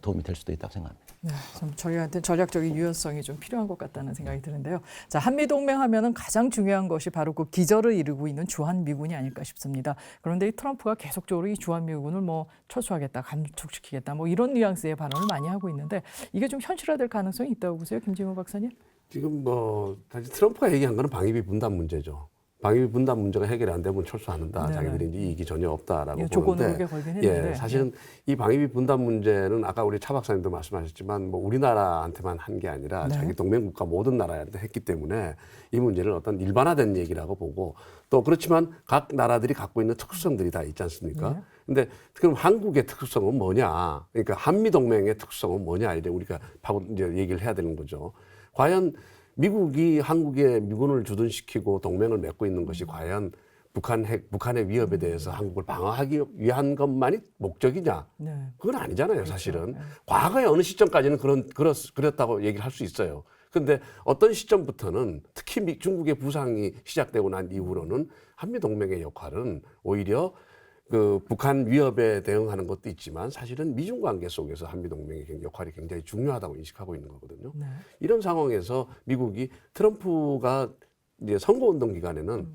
도움이 될 수도 있다고 생각합니다. 네, 좀 저희한테 전략적인 유연성이 좀 필요한 것 같다는 생각이 드는데요. 자, 한미동맹 하면은 가장 중요한 것이 바로 그 기절을 이루고 있는 주한미군이 아닐까 싶습니다. 그런데 이 트럼프가 계속적으로 이 주한미군을 뭐 철수하겠다, 감축시키겠다, 뭐 이런 뉘앙스의 발언을 많이 하고 있는데, 이게 좀 현실화될 가능성이 있다고 보세요, 김진모 박사님? 지금 뭐 사실 트럼프가 얘기한 거는 방위비 분담 문제죠. 방위비 분담 문제가 해결이 안 되면 철수하는다. 네네. 자기들이 이제 이익이 전혀 없다라고 예, 조건을 보는데, 그렇게 걸긴 했는데. 예, 사실은 이 방위비 분담 문제는 아까 우리 차 박사님도 말씀하셨지만 뭐 우리나라한테만 한 게 아니라 네. 자기 동맹국가 모든 나라한테 했기 때문에 이 문제를 어떤 일반화된 얘기라고 보고, 또 그렇지만 각 나라들이 갖고 있는 특수성들이 다 있지 않습니까? 네. 근데 그럼 한국의 특수성은 뭐냐? 그러니까 한미 동맹의 특수성은 뭐냐? 이제 우리가 이제 얘기를 해야 되는 거죠. 과연 미국이 한국에 미군을 주둔시키고 동맹을 맺고 있는 것이 과연 북한의 위협에 대해서 한국을 방어하기 위한 것만이 목적이냐? 네. 그건 아니잖아요, 사실은. 과거에 어느 시점까지는 그랬다고 얘기를 할 수 있어요. 근데 어떤 시점부터는 특히 중국의 부상이 시작되고 난 이후로는 한미 동맹의 역할은 오히려 그 북한 위협에 대응하는 것도 있지만 사실은 미중 관계 속에서 한미 동맹의 역할이 굉장히 중요하다고 인식하고 있는 거거든요. 네. 이런 상황에서 미국이 트럼프가 이제 선거운동 기간에는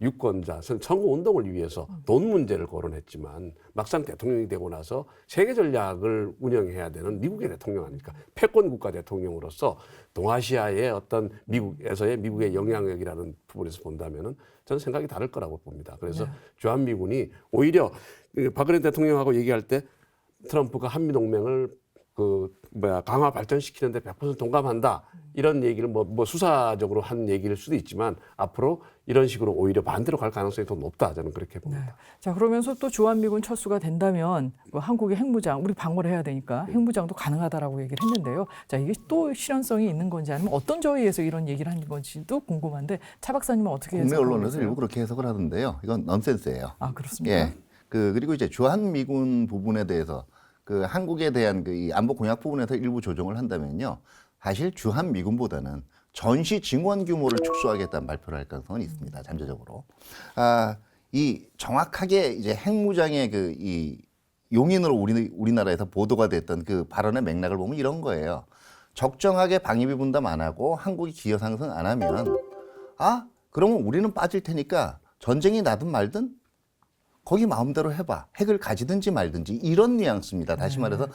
유권자, 선거운동을 위해서 돈 문제를 거론했지만 막상 대통령이 되고 나서 세계 전략을 운영해야 되는 미국의 대통령 아닙니까? 패권 국가 대통령으로서 동아시아의 어떤 미국의 영향력이라는 부분에서 본다면은 저는 생각이 다를 거라고 봅니다. 그래서 주한미군이 오히려 박근혜 대통령하고 얘기할 때 트럼프가 한미 동맹을 강화 발전시키는데 100% 동감한다. 이런 얘기를 뭐 수사적으로 한 얘기일 수도 있지만 앞으로 이런 식으로 오히려 반대로 갈 가능성이 더 높다. 저는 그렇게 네. 봅니다. 자, 그러면서 또 주한미군 철수가 된다면 뭐 한국의 핵무장, 우리 방어를 해야 되니까 핵무장도 가능하다라고 얘기를 했는데요. 자, 이게 또 실현성이 있는 건지 아니면 어떤 저희에서 이런 얘기를 한 건지도 궁금한데 차 박사님은 어떻게 국내 해석하고 언론에서 계세요? 일부 그렇게 해석을 하던데요. 이건 넌센스예요. 아, 그렇습니까? 예. 그리고 이제 주한미군 부분에 대해서 그 한국에 대한 그 이 안보 공약 부분에서 일부 조정을 한다면요. 사실 주한미군보다는 전시 증원 규모를 축소하겠다는 발표를 할 가능성은 있습니다. 잠재적으로. 이 정확하게 이제 핵무장의 그 이 용인으로 우리나라에서 보도가 됐던 그 발언의 맥락을 보면 이런 거예요. 적정하게 방위비 분담 안 하고 한국이 기여 상승 안 하면 그러면 우리는 빠질 테니까 전쟁이 나든 말든 거기 마음대로 해봐. 핵을 가지든지 말든지 이런 뉘앙스입니다. 다시 말해서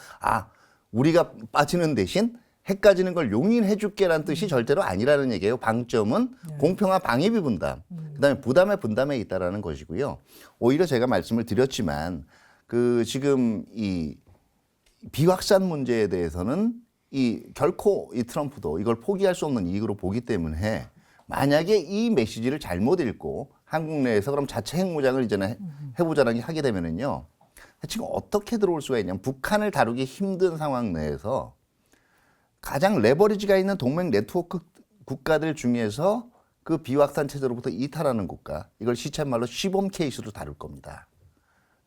우리가 빠지는 대신 핵 가지는 걸 용인해 줄게라는 뜻이 절대로 아니라는 얘기예요. 방점은 공평한 방위비 분담, 그다음에 부담의 분담에 있다라는 것이고요. 오히려 제가 말씀을 드렸지만 그 지금 이 비확산 문제에 대해서는 결코 이 트럼프도 이걸 포기할 수 없는 이익으로 보기 때문에 만약에 이 메시지를 잘못 읽고 한국 내에서 그럼 자체 핵무장을 이제는 해보자라는 게 하게 되면은요. 지금 어떻게 들어올 수가 있냐면 북한을 다루기 힘든 상황 내에서 가장 레버리지가 있는 동맹 네트워크 국가들 중에서 그 비확산 체제로부터 이탈하는 국가, 이걸 시쳇말로 시범 케이스로 다룰 겁니다.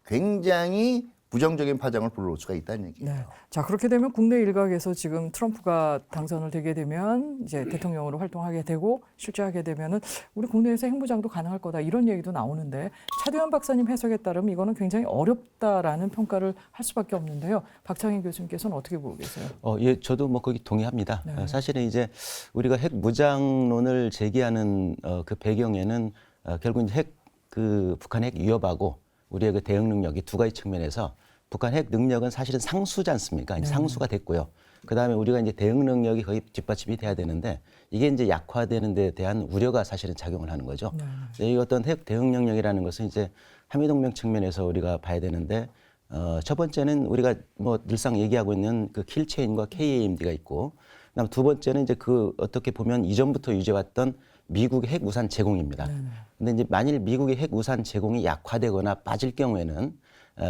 굉장히 부정적인 파장을 불러올 수가 있다는 얘기예요. 네. 자, 그렇게 되면 국내 일각에서 지금 트럼프가 당선을 되게 되면 이제 대통령으로 활동하게 되고 실제하게 되면은 우리 국내에서 핵무장도 가능할 거다 이런 얘기도 나오는데 차대현 박사님 해석에 따르면 이거는 굉장히 어렵다라는 평가를 할 수밖에 없는데요. 박창희 교수님께서는 어떻게 보고 계세요? 예, 저도 뭐 거기 동의합니다. 네. 사실은 이제 우리가 핵 무장론을 제기하는 그 배경에는 결국 이제 북한 핵 위협하고 우리의 그 대응 능력이 두 가지 측면에서 북한 핵 능력은 사실은 상수지 않습니까? 이제 상수가 됐고요. 그 다음에 우리가 이제 대응 능력이 거의 뒷받침이 돼야 되는데 이게 이제 약화되는 데 대한 우려가 사실은 작용을 하는 거죠. 이 어떤 핵 대응 능력이라는 것은 이제 한미동맹 측면에서 우리가 봐야 되는데 첫 번째는 우리가 뭐 늘상 얘기하고 있는 그 킬체인과 KAMD가 있고 그다음 두 번째는 이제 그 어떻게 보면 이전부터 유지해왔던 미국의 핵 우산 제공입니다. 근데 이제 만일 미국의 핵 우산 제공이 약화되거나 빠질 경우에는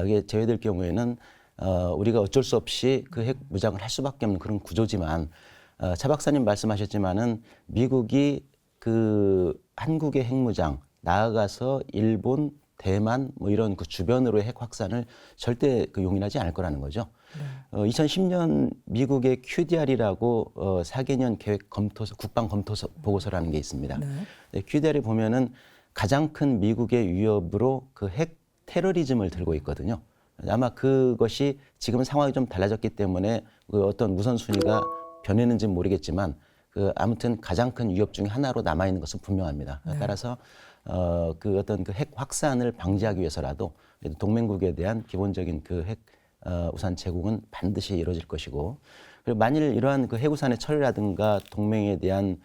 이게 제외될 경우에는 우리가 어쩔 수 없이 그 핵 무장을 할 수밖에 없는 그런 구조지만 차 박사님 말씀하셨지만은 미국이 그 한국의 핵 무장 나아가서 일본, 대만 뭐 이런 그 주변으로의 핵 확산을 절대 용인하지 않을 거라는 거죠. 2010년 미국의 QDR이라고 4개년 계획 검토서 국방 검토서 보고서라는 게 있습니다. QDR에 보면은 가장 큰 미국의 위협으로 그 핵 테러리즘을 들고 있거든요. 아마 그것이 지금 상황이 좀 달라졌기 때문에 그 어떤 우선순위가 변했는지는 모르겠지만 아무튼 가장 큰 위협 중에 하나로 남아 있는 것은 분명합니다. 따라서 그 어떤 그 핵 확산을 방지하기 위해서라도 동맹국에 대한 기본적인 그 핵 우산 제공은 반드시 이루어질 것이고, 그리고 만일 이러한 그 핵우산의 처리라든가 동맹에 대한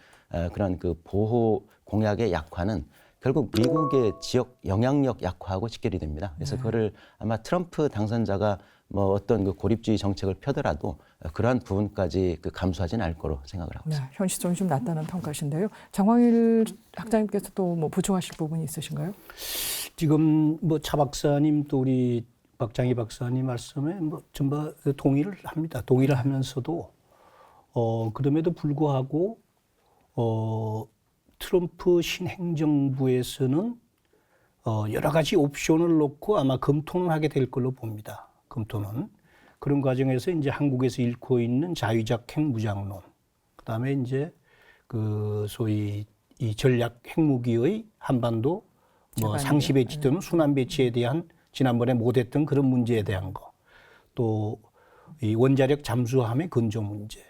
그런 그 보호 공약의 약화는 결국 미국의 지역 영향력 약화하고 직결이 됩니다. 그래서 그거를 아마 트럼프 당선자가 뭐 어떤 그 고립주의 정책을 펴더라도 그러한 부분까지 그 감수하지는 않을 거로 생각을 하고 있습니다. 현실성이 좀 낮다는 평가신데요. 장광일 학장님께서 또 뭐補充하실 부분이 있으신가요? 지금 뭐 차 박사님 또 우리 박장희 박사님 말씀에 뭐 전부 동의를 합니다. 동의를 하면서도 그럼에도 불구하고 트럼프 신행정부에서는 여러 가지 옵션을 놓고 아마 검토는 하게 될 걸로 봅니다. 검토는. 그런 과정에서 이제 한국에서 잃고 있는 자위적 핵무장론, 그다음에 이제 그 소위 이 전략 핵무기의 한반도 뭐 상시 배치 또는 순환 배치에 대한 지난번에 못했던 그런 문제에 대한 거, 또 이 원자력 잠수함의 건조 문제,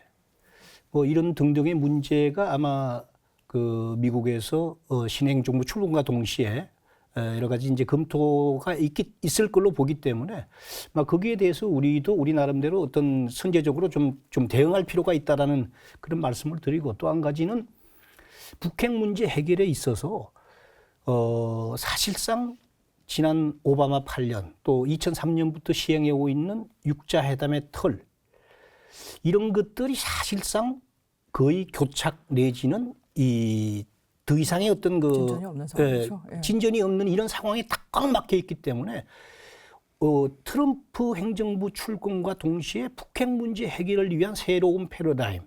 뭐 이런 등등의 문제가 아마 그 미국에서 신행정부 출범과 동시에 여러 가지 이제 검토가 있을 걸로 보기 때문에 막 거기에 대해서 우리도 우리 나름대로 어떤 선제적으로 좀 대응할 필요가 있다라는 그런 말씀을 드리고, 또 한 가지는 북핵 문제 해결에 있어서 사실상 지난 오바마 8년 또 2003년부터 시행해 오고 있는 육자회담의 틀, 이런 것들이 사실상 거의 교착 내지는 더 이상의 어떤 그 진전이 없는 상황이죠. 예. 진전이 없는 이런 상황에 딱 꽉 막혀 있기 때문에 트럼프 행정부 출범과 동시에 북핵 문제 해결을 위한 새로운 패러다임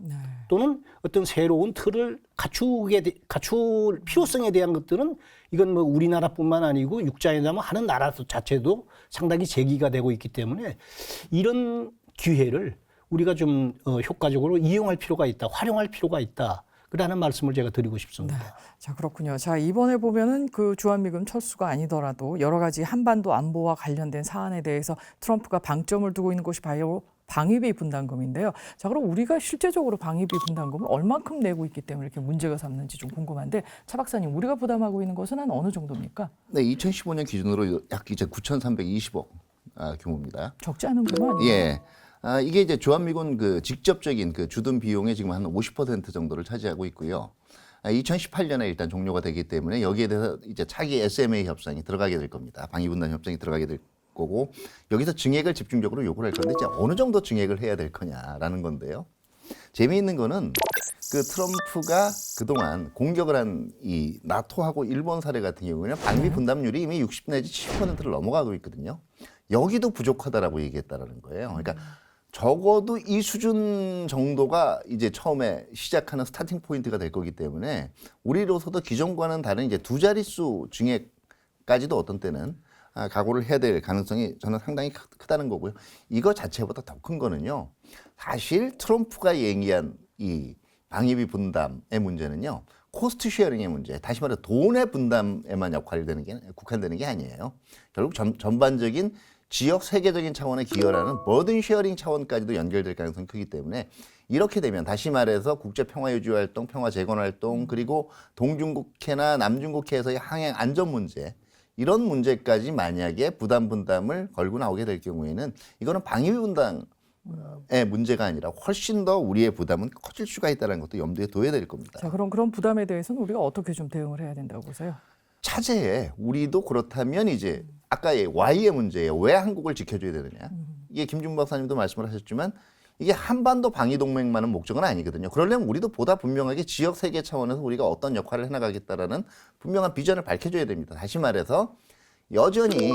또는 어떤 새로운 틀을 갖출 필요성에 대한 것들은 이건 뭐 우리나라뿐만 아니고 육자회담을 하는 나라 자체도 상당히 제기가 되고 있기 때문에 이런 기회를 우리가 좀 효과적으로 이용할 필요가 있다, 활용할 필요가 있다. 그라는 말씀을 제가 드리고 싶습니다. 네. 자, 그렇군요. 자, 이번에 보면은 그 주한미군 철수가 아니더라도 여러 가지 한반도 안보와 관련된 사안에 대해서 트럼프가 방점을 두고 있는 것이 바로 방위비 분담금인데요. 자, 그럼 우리가 실제적으로 방위비 분담금을 얼만큼 내고 있기 때문에 이렇게 문제가 삼는지 좀 궁금한데, 차 박사님, 우리가 부담하고 있는 것은 한 어느 정도입니까? 네, 2015년 기준으로 약 이제 9,320억 규모입니다. 적지 않은구만. 예. 이게 이제 주한미군 그 직접적인 그 주둔 비용의 지금 한 50% 정도를 차지하고 있고요. 2018년에 일단 종료가 되기 때문에 여기에 대해서 이제 차기 SMA 협상이 들어가게 될 겁니다. 방위분담 협상이 들어가게 될 거고, 여기서 증액을 집중적으로 요구를 할 건데 이제 어느 정도 증액을 해야 될 거냐라는 건데요. 재미있는 거는 그 트럼프가 그동안 공격을 한 이 나토하고 일본 사례 같은 경우에는 방위 분담률이 이미 60 내지 70%를 넘어가고 있거든요. 여기도 부족하다라고 얘기했다라는 거예요. 그러니까 적어도 이 수준 정도가 이제 처음에 시작하는 스타팅 포인트가 될 거기 때문에 우리로서도 기존과는 다른 이제 두 자릿수 증액까지도 어떤 때는 각오를 해야 될 가능성이 저는 상당히 크다는 거고요. 이거 자체보다 더 큰 거는요. 사실 트럼프가 얘기한 이 방위비 분담의 문제는요. 코스트 쉐어링의 문제, 다시 말해 돈의 분담에만 국한되는 게 아니에요. 결국 전반적인 지역 세계적인 차원의 기여라는 버든 쉐어링 차원까지도 연결될 가능성이 크기 때문에 이렇게 되면 다시 말해서 국제 평화 유지 활동, 평화 재건 활동, 그리고 동중국해나 남중국해에서의 항행 안전 문제, 이런 문제까지 만약에 부담 분담을 걸고 나오게 될 경우에는 이거는 방위비 분담의 문제가 아니라 훨씬 더 우리의 부담은 커질 수가 있다는 것도 염두에 둬야 될 겁니다. 자, 그럼 그런 부담에 대해서는 우리가 어떻게 좀 대응을 해야 된다고 보세요? 차제에 우리도 그렇다면 이제 아까의 Y의 문제예요. 왜 한국을 지켜줘야 되느냐. 이게 김준범 박사님도 말씀을 하셨지만 이게 한반도 방위동맹만은 목적은 아니거든요. 그러려면 우리도 보다 분명하게 지역 세계 차원에서 우리가 어떤 역할을 해나가겠다라는 분명한 비전을 밝혀줘야 됩니다. 다시 말해서 여전히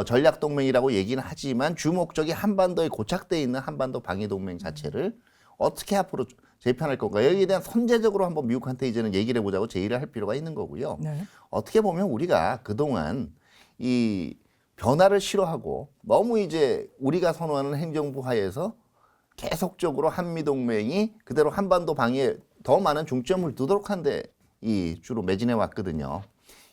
전략동맹이라고 얘기는 하지만 주 목적이 한반도에 고착돼 있는 한반도 방위동맹 자체를 어떻게 앞으로 재편할 건가, 여기에 대한 선제적으로 한번 미국한테 이제는 얘기를 해보자고 제의를 할 필요가 있는 거고요. 네. 어떻게 보면 우리가 그동안 이 변화를 싫어하고 너무 이제 우리가 선호하는 행정부 하에서 계속적으로 한미동맹이 그대로 한반도 방위에 더 많은 중점을 두도록 한데 주로 매진해 왔거든요.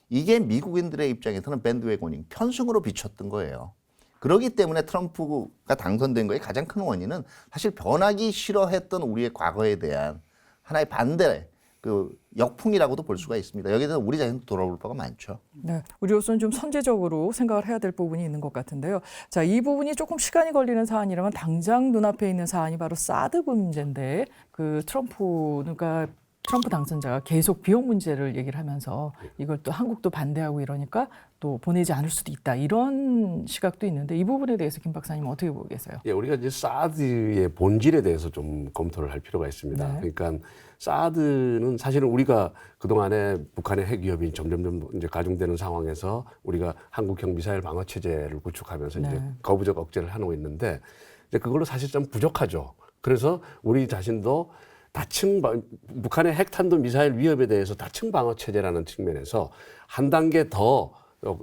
이게 미국인들의 입장에서는 밴드웨고닝, 편승으로 비쳤던 거예요. 그렇기 때문에 트럼프가 당선된 거의 가장 큰 원인은 사실 변하기 싫어했던 우리의 과거에 대한 하나의 반대, 그 역풍이라고도 볼 수가 있습니다. 여기에 대해서 우리 자신도 돌아볼 바가 많죠. 네, 우리로서는 좀 선제적으로 생각을 해야 될 부분이 있는 것 같은데요. 자, 이 부분이 조금 시간이 걸리는 사안이라면 당장 눈앞에 있는 사안이 바로 사드 문제인데, 그 트럼프가 트럼프 당선자가 계속 비용 문제를 얘기를 하면서 이걸 또 한국도 반대하고 이러니까 또 보내지 않을 수도 있다. 이런 시각도 있는데 이 부분에 대해서 김 박사님 어떻게 보고 계세요? 예, 우리가 이제 사드의 본질에 대해서 좀 검토를 할 필요가 있습니다. 네. 그러니까 사드는 사실은 우리가 그동안에 북한의 핵 위협이 점점점 이제 가중되는 상황에서 우리가 한국형 미사일 방어 체제를 구축하면서 이제 네. 거부적 억제를 하고 있는데 이제 그걸로 사실 좀 부족하죠. 그래서 우리 자신도 북한의 핵탄도 미사일 위협에 대해서 다층 방어 체제라는 측면에서 한 단계 더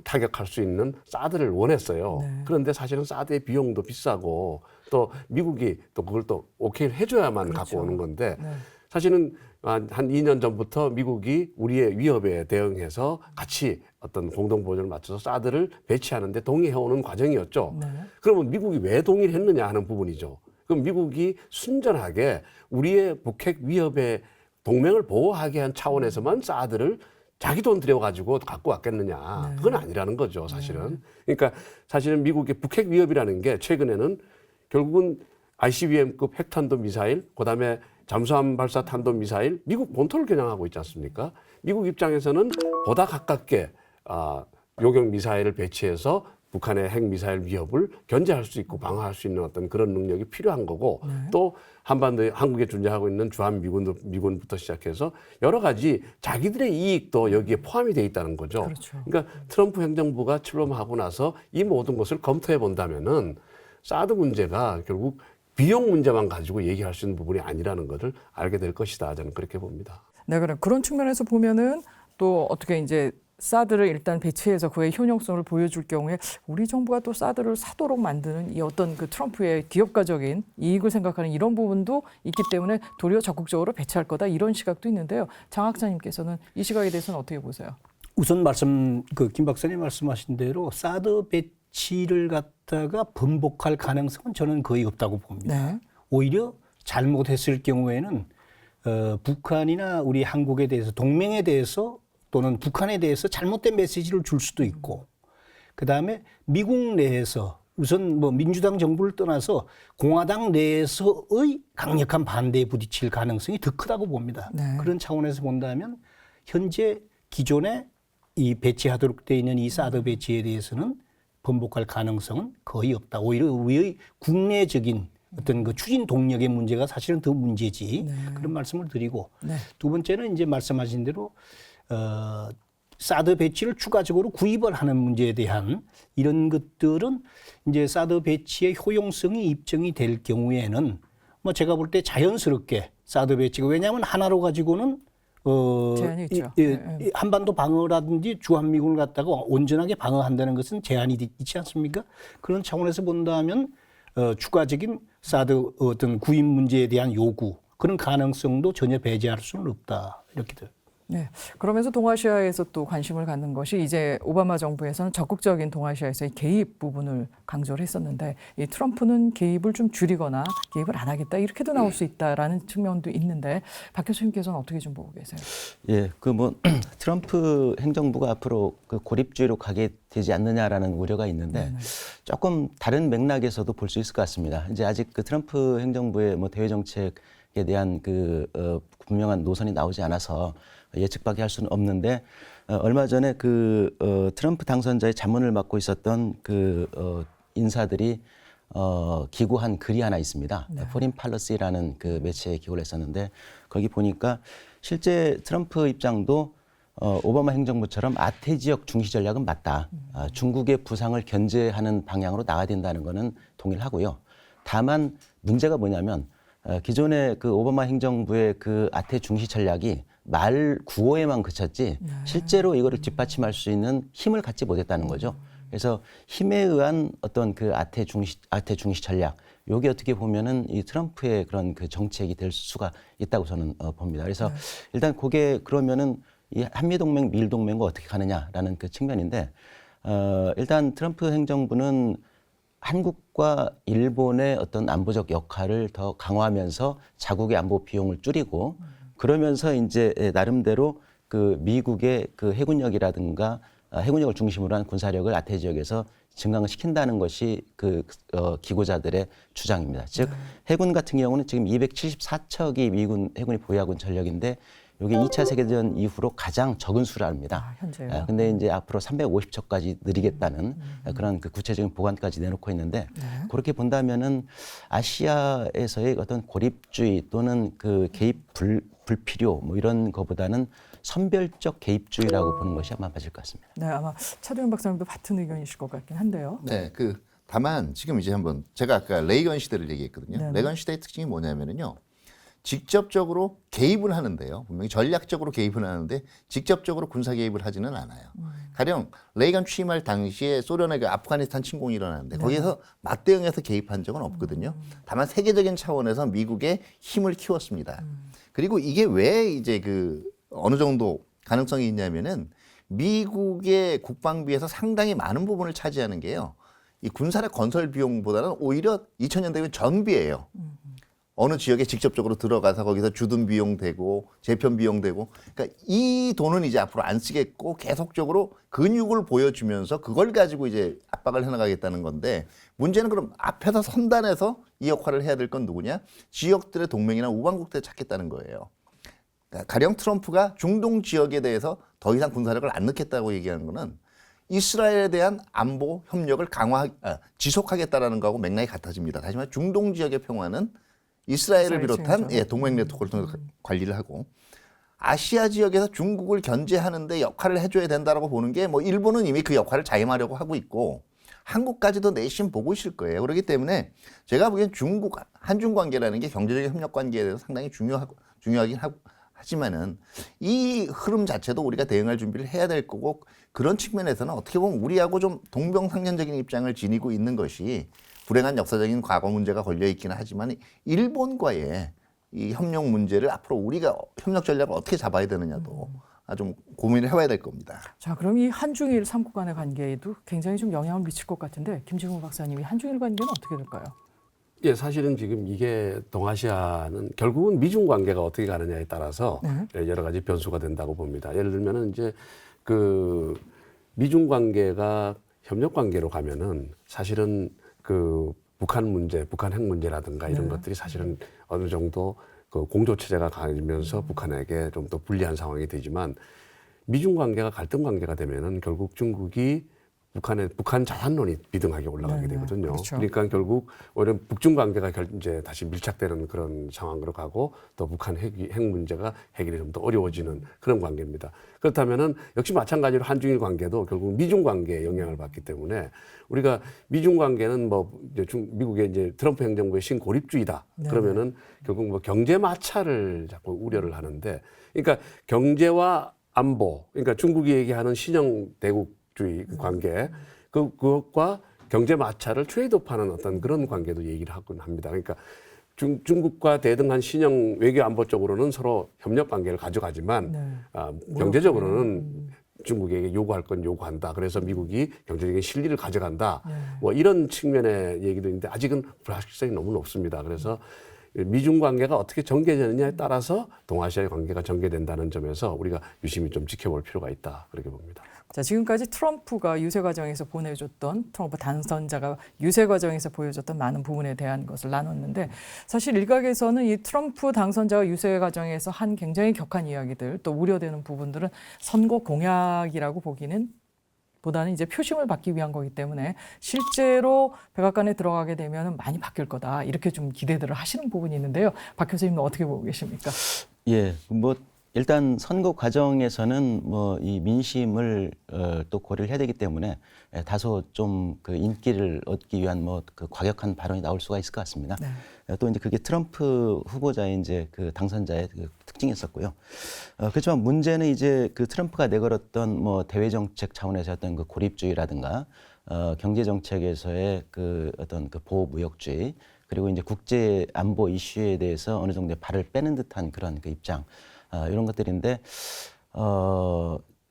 타격할 수 있는 사드를 원했어요. 네. 그런데 사실은 사드의 비용도 비싸고 또 미국이 또 그걸 또 오케이를 해줘야만 그렇죠. 갖고 오는 건데 네. 사실은 한 2년 전부터 미국이 우리의 위협에 대응해서 같이 어떤 공동 보조를 맞춰서 사드를 배치하는데 동의해오는 과정이었죠. 네. 그러면 미국이 왜 동의를 했느냐 하는 부분이죠. 그럼 미국이 순전하게 우리의 북핵 위협의 동맹을 보호하게 한 차원에서만 사드를 자기 돈 들여가지고 갖고 왔겠느냐. 그건 아니라는 거죠, 사실은. 그러니까 사실은 미국의 북핵 위협이라는 게 최근에는 결국은 ICBM급 핵탄도 미사일, 그다음에 잠수함 발사 탄도 미사일, 미국 본토를 겨냥하고 있지 않습니까? 미국 입장에서는 보다 가깝게 요격 미사일을 배치해서 북한의 핵 미사일 위협을 견제할 수 있고 방어할 수 있는 어떤 그런 능력이 필요한 거고 또 한반도에 한국에 존재하고 있는 주한 미군부터 시작해서 여러 가지 자기들의 이익도 여기에 포함이 돼 있다는 거죠. 그렇죠. 그러니까 트럼프 행정부가 출범하고 나서 이 모든 것을 검토해 본다면은 사드 문제가 결국 비용 문제만 가지고 얘기할 수 있는 부분이 아니라는 것을 알게 될 것이다. 저는 그렇게 봅니다. 네, 그런 측면에서 보면은 또 어떻게 이제 사드를 일단 배치해서 그의 효용성을 보여줄 경우에 우리 정부가 또 사드를 사도록 만드는 이 어떤 그 트럼프의 기업가적인 이익을 생각하는 이런 부분도 있기 때문에 도리어 적극적으로 배치할 거다 이런 시각도 있는데요. 장 학사님께서는 이 시각에 대해서는 어떻게 보세요? 우선 김 박사님 말씀하신 대로 사드 배치를 갖다가 번복할 가능성은 저는 거의 없다고 봅니다. 네. 오히려 잘못했을 경우에는 북한이나 우리 한국에 대해서 동맹에 대해서 또는 북한에 대해서 잘못된 메시지를 줄 수도 있고 그다음에 미국 내에서 우선 뭐 민주당 정부를 떠나서 공화당 내에서의 강력한 반대에 부딪힐 가능성이 더 크다고 봅니다. 네. 그런 차원에서 본다면 현재 기존에 이 배치하도록 되어 있는 이 사드 배치에 대해서는 번복할 가능성은 거의 없다. 오히려 우리의 국내적인 어떤 그 추진 동력의 문제가 사실은 더 문제지. 그런 말씀을 드리고 네. 두 번째는 이제 말씀하신 대로 사드 배치를 추가적으로 구입을 하는 문제에 대한 이런 것들은 이제 사드 배치의 효용성이 입증이 될 경우에는 뭐 제가 볼 때 자연스럽게 사드 배치가 왜냐하면 하나로 가지고는 제한이 있죠. 한반도 방어라든지 주한미군을 갖다가 온전하게 방어한다는 것은 제한이 있지 않습니까? 그런 차원에서 본다면 추가적인 사드 어떤 구입 문제에 대한 요구 그런 가능성도 전혀 배제할 수는 없다 이렇게 돼요. 네. 그러면서 동아시아에서 또 관심을 갖는 것이 이제 오바마 정부에서는 적극적인 동아시아에서의 개입 부분을 강조를 했었는데 이 트럼프는 개입을 좀 줄이거나 개입을 안 하겠다 이렇게도 나올 수 있다라는 측면도 있는데 박 교수님께서는 어떻게 좀 보고 계세요? 예, 트럼프 행정부가 앞으로 그 고립주의로 가게 되지 않느냐라는 우려가 있는데 조금 다른 맥락에서도 볼 수 있을 것 같습니다. 이제 아직 그 트럼프 행정부의 뭐 대외 정책에 대한 분명한 노선이 나오지 않아서 예측밖에 할 수는 없는데 얼마 전에 트럼프 당선자의 자문을 맡고 있었던 인사들이 기고한 글이 하나 있습니다. 포린 팔러시라는 그 매체에 기고를 했었는데 거기 보니까 실제 트럼프 입장도 오바마 행정부처럼 아태 지역 중시 전략은 맞다. 중국의 부상을 견제하는 방향으로 나가야 된다는 거는 동의를 하고요. 다만 문제가 뭐냐면 기존의 그 오바마 행정부의 그 아태 중시 전략이 말 구호에만 그쳤지 실제로 이거를 뒷받침할 수 있는 힘을 갖지 못했다는 거죠. 그래서 힘에 의한 어떤 그 아태 중시 전략, 요게 어떻게 보면은 이 트럼프의 그런 그 정책이 될 수가 있다고 저는 봅니다. 그래서 일단 그게 그러면은 이 한미동맹, 미일동맹과 어떻게 가느냐라는 그 측면인데 일단 트럼프 행정부는 한국과 일본의 어떤 안보적 역할을 더 강화하면서 자국의 안보 비용을 줄이고 그러면서 이제 나름대로 그 미국의 그 해군력이라든가 해군력을 중심으로 한 군사력을 아태 지역에서 증강을 시킨다는 것이 기고자들의 주장입니다. 즉 해군 같은 경우는 지금 274척이 미군 해군이 보유하고 있는 전력인데 이게 2차 세계대전 이후로 가장 적은 수랍니다. 현재요. 근데 이제 앞으로 350척까지 늘리겠다는 그런 그 구체적인 보관까지 내놓고 있는데 그렇게 본다면은 아시아에서의 어떤 고립주의 또는 그 개입 불필요 뭐 이런 거보다는 선별적 개입주의라고 보는 것이 아마 맞을 것 같습니다. 네, 아마 차도현 박사님도 같은 의견이실 것 같긴 한데요. 네, 다만 지금 이제 한번 제가 아까 레이건 시대를 얘기했거든요. 네네. 레이건 시대의 특징이 뭐냐면은요. 직접적으로 개입을 하는데요. 분명히 전략적으로 개입을 하는데 직접적으로 군사 개입을 하지는 않아요. 가령 레이건 취임할 당시에 소련의 그 아프가니스탄 침공이 일어나는데 거기에서 맞대응해서 개입한 적은 없거든요. 다만 세계적인 차원에서 미국의 힘을 키웠습니다. 그리고 이게 왜 이제 어느 정도 가능성이 있냐면은 미국의 국방비에서 상당히 많은 부분을 차지하는 게요. 이 군사력 건설 비용보다는 오히려 2000년대면 전비예요. 어느 지역에 직접적으로 들어가서 거기서 주둔 비용 되고 재편 비용 되고, 그러니까 이 돈은 이제 앞으로 안 쓰겠고 계속적으로 근육을 보여주면서 그걸 가지고 이제 압박을 해나가겠다는 건데, 문제는 그럼 앞에서 선단에서 이 역할을 해야 될 건 누구냐? 지역들의 동맹이나 우방국들을 찾겠다는 거예요. 그러니까 가령 트럼프가 중동 지역에 대해서 더 이상 군사력을 안 넣겠다고 얘기하는 거는 이스라엘에 대한 안보 협력을 지속하겠다라는 거하고 맥락이 같아집니다. 다시 말해 중동 지역의 평화는 이스라엘을 비롯한 동맹 네트워크를 통해서 관리를 하고, 아시아 지역에서 중국을 견제하는데 역할을 해줘야 된다라고 보는 게 뭐 일본은 이미 그 역할을 자임하려고 하고 있고 한국까지도 내심 보고 있을 거예요. 그렇기 때문에 제가 보기엔 한중 관계라는 게 경제적인 협력 관계에 대해서 상당히 중요하긴 하지만은 이 흐름 자체도 우리가 대응할 준비를 해야 될 거고, 그런 측면에서는 어떻게 보면 우리하고 좀 동병상련적인 입장을 지니고 있는 것이 불행한 역사적인 과거 문제가 걸려 있기는 하지만 일본과의 이 협력 문제를 앞으로 우리가 협력 전략을 어떻게 잡아야 되느냐도 좀 고민을 해봐야 될 겁니다. 자, 그럼 이 한중일 3국 간의 관계에도 굉장히 좀 영향을 미칠 것 같은데, 김진국 박사님이 한중일 관계는 어떻게 될까요? 예, 사실은 지금 이게 동아시아는 결국은 미중 관계가 어떻게 가느냐에 따라서 여러 가지 변수가 된다고 봅니다. 예를 들면은 이제 미중 관계가 협력 관계로 가면은 사실은 북한 문제, 북한 핵 문제라든가 이런 것들이 사실은 어느 정도 공조 체제가 가면서 북한에게 좀 더 불리한 상황이 되지만, 미중 관계가 갈등 관계가 되면은 결국 중국이 북한 자산론이 비등하게 올라가게 되거든요. 그렇죠. 그러니까 결국 오히려 북중 관계가 이제 다시 밀착되는 그런 상황으로 가고, 또 북한 핵 문제가 해결이 좀 더 어려워지는 그런 관계입니다. 그렇다면은 역시 마찬가지로 한중일 관계도 결국 미중 관계에 영향을 받기 때문에, 우리가 미중 관계는 미국의 이제 트럼프 행정부의 신고립주의다. 그러면은 결국 뭐 경제 마찰을 자꾸 우려를 하는데, 그러니까 경제와 안보, 그러니까 중국이 얘기하는 신형 대국주의 관계, 그것과 경제 마찰을 트레이드오프하는 어떤 그런 관계도 얘기를 하곤 합니다. 그러니까 중국과 대등한 신형 외교 안보적으로는 서로 협력 관계를 가져가지만 경제적으로는 중국에게 요구할 건 요구한다. 그래서 미국이 경제적인 실리를 가져간다. 뭐 이런 측면의 얘기도 있는데 아직은 불확실성이 너무 높습니다. 그래서 미중 관계가 어떻게 전개되느냐에 따라서 동아시아의 관계가 전개된다는 점에서 우리가 유심히 좀 지켜볼 필요가 있다. 그렇게 봅니다. 자, 지금까지 트럼프가 유세 과정에서 트럼프 당선자가 유세 과정에서 보여줬던 많은 부분에 대한 것을 나눴는데, 사실 일각에서는 이 트럼프 당선자가 유세 과정에서 한 굉장히 격한 이야기들, 또 우려되는 부분들은 선거 공약이라고 보기는 보다는 이제 표심을 받기 위한 거기 때문에 실제로 백악관에 들어가게 되면 많이 바뀔 거다, 이렇게 좀 기대들을 하시는 부분이 있는데요. 박 교수님은 어떻게 보고 계십니까? 예, 일단 선거 과정에서는 이 민심을 또 고려를 해야 되기 때문에 다소 좀 인기를 얻기 위한 과격한 발언이 나올 수가 있을 것 같습니다. 또 이제 그게 트럼프 후보자의 이제 당선자의 특징이었었고요. 그렇지만 문제는 이제 트럼프가 내걸었던 대외 정책 차원에서 어떤 고립주의라든가 경제 정책에서의 어떤 보호 무역주의, 그리고 이제 국제 안보 이슈에 대해서 어느 정도 발을 빼는 듯한 그런 입장. 이런 것들인데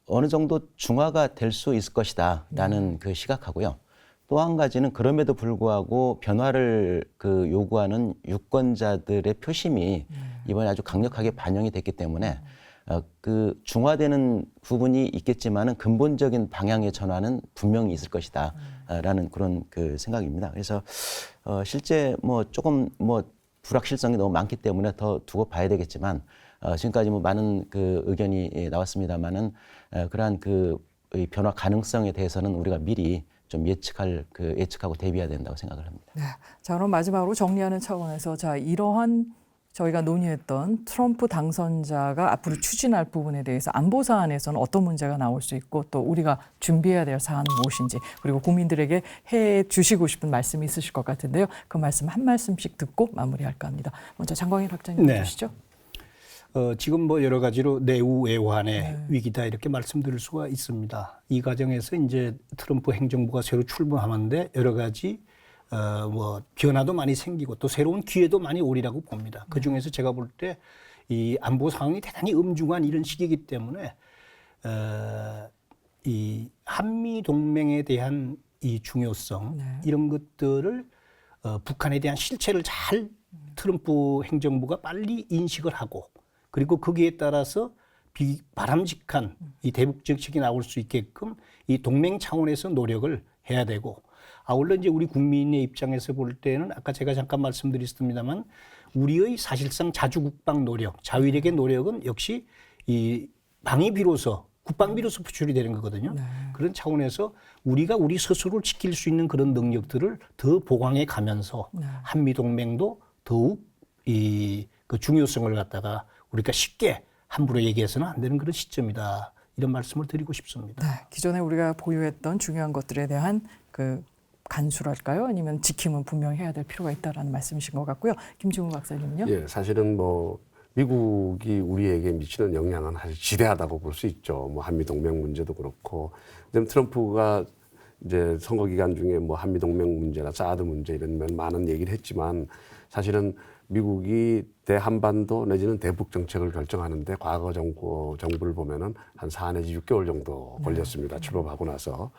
어느 정도 중화가 될 수 있을 것이다라는 시각하고요. 또 한 가지는 그럼에도 불구하고 변화를 요구하는 유권자들의 표심이 이번에 아주 강력하게 반영이 됐기 때문에 중화되는 부분이 있겠지만은 근본적인 방향의 전환은 분명히 있을 것이다라는 그런 생각입니다. 그래서 실제 조금 불확실성이 너무 많기 때문에 더 두고 봐야 되겠지만, 지금까지 뭐 많은 그 의견이 나왔습니다만은 그러한 이 변화 가능성에 대해서는 우리가 미리 좀 예측하고 대비해야 된다고 생각을 합니다. 네. 자, 그럼 마지막으로 정리하는 차원에서 자, 이러한 저희가 논의했던 트럼프 당선자가 앞으로 추진할 부분에 대해서 안보 사안에서는 어떤 문제가 나올 수 있고 또 우리가 준비해야 될 사안은 무엇인지 그리고 국민들에게 해 주시고 싶은 말씀이 있으실 것 같은데요. 그 말씀 한 말씀씩 듣고 마무리할까 합니다. 먼저 장광일 학장님 네. 해주시죠. 지금 뭐 여러 가지로 내후외환의 위기다 이렇게 말씀드릴 수가 있습니다. 이 과정에서 이제 트럼프 행정부가 새로 출범하는데 여러 가지 뭐 변화도 많이 생기고 또 새로운 기회도 많이 오리라고 봅니다. 그 중에서 제가 볼 때 이 안보 상황이 대단히 엄중한 이런 시기이기 때문에 이 한미 동맹에 대한 이 중요성 이런 것들을 북한에 대한 실체를 잘 트럼프 행정부가 빨리 인식을 하고 그리고 거기에 따라서 바람직한 이 대북 정책이 나올 수 있게끔 이 동맹 차원에서 노력을 해야 되고 아울러 이제 우리 국민의 입장에서 볼 때는 아까 제가 잠깐 말씀드렸습니다만 우리의 사실상 자주국방 노력, 자위력의 노력은 역시 이 방위 비로소 국방 비로소 표출이 되는 거거든요. 그런 차원에서 우리가 우리 스스로를 지킬 수 있는 그런 능력들을 더 보강해 가면서 한미 동맹도 더욱 그 중요성을 갖다가 우리가 쉽게 함부로 얘기해서는 안 되는 그런 시점이다. 이런 말씀을 드리고 싶습니다. 네, 기존에 우리가 보유했던 중요한 것들에 대한 그 간수랄까요? 아니면 지킴은 분명히 해야 될 필요가 있다라는 말씀이신 것 같고요. 김중우 박사님은요? 예, 사실은 뭐 미국이 우리에게 미치는 영향은 사실 지대하다고 볼 수 있죠. 뭐 한미 동맹 문제도 그렇고, 그다음에 트럼프가 이제 선거 기간 중에 뭐 한미 동맹 문제나 사드 문제 이런 많은 얘기를 했지만 사실은 미국이 대한반도 내지는 대북 정책을 결정하는데 과거 정부를 보면은 한 4 내지 6개월 정도 걸렸습니다. 출범하고 나서.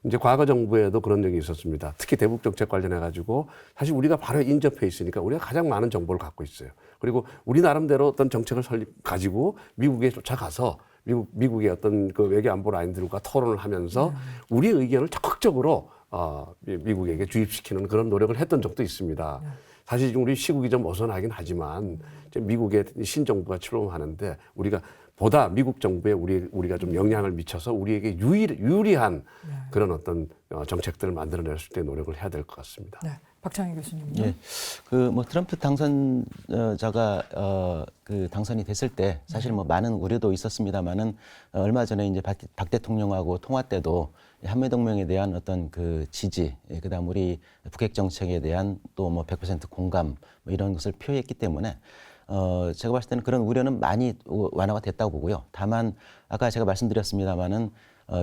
이제 과거 정부에도 그런 적이 있었습니다. 특히 대북 정책 관련해 가지고 사실 우리가 바로 인접해 있으니까 우리가 가장 많은 정보를 갖고 있어요. 그리고 우리 나름대로 어떤 정책을 가지고 미국에 쫓아가서 미국의 어떤 그 외교 안보 라인들과 토론을 하면서 우리의 의견을 적극적으로 미국에게 주입시키는 그런 노력을 했던 적도 있습니다. 사실 우리 시국이 좀 어선하긴 하지만 미국의 신정부가 출범하는데 우리가 보다 미국 정부에 우리가 좀 영향을 미쳐서 우리에게 유리한 그런 어떤 정책들을 만들어낼 수 있게 노력을 해야 될 것 같습니다. 네, 박창희 교수님은요? 예, 뭐 트럼프 당선자가 그 당선이 됐을 때 사실 뭐 많은 우려도 있었습니다만은 얼마 전에 이제 박 대통령하고 통화 때도 한미 동맹에 대한 어떤 그 지지, 그다음 우리 북핵 정책에 대한 또 뭐 100% 공감 뭐 이런 것을 표했기 때문에 제가 봤을 때는 그런 우려는 많이 완화가 됐다고 보고요. 다만 아까 제가 말씀드렸습니다마는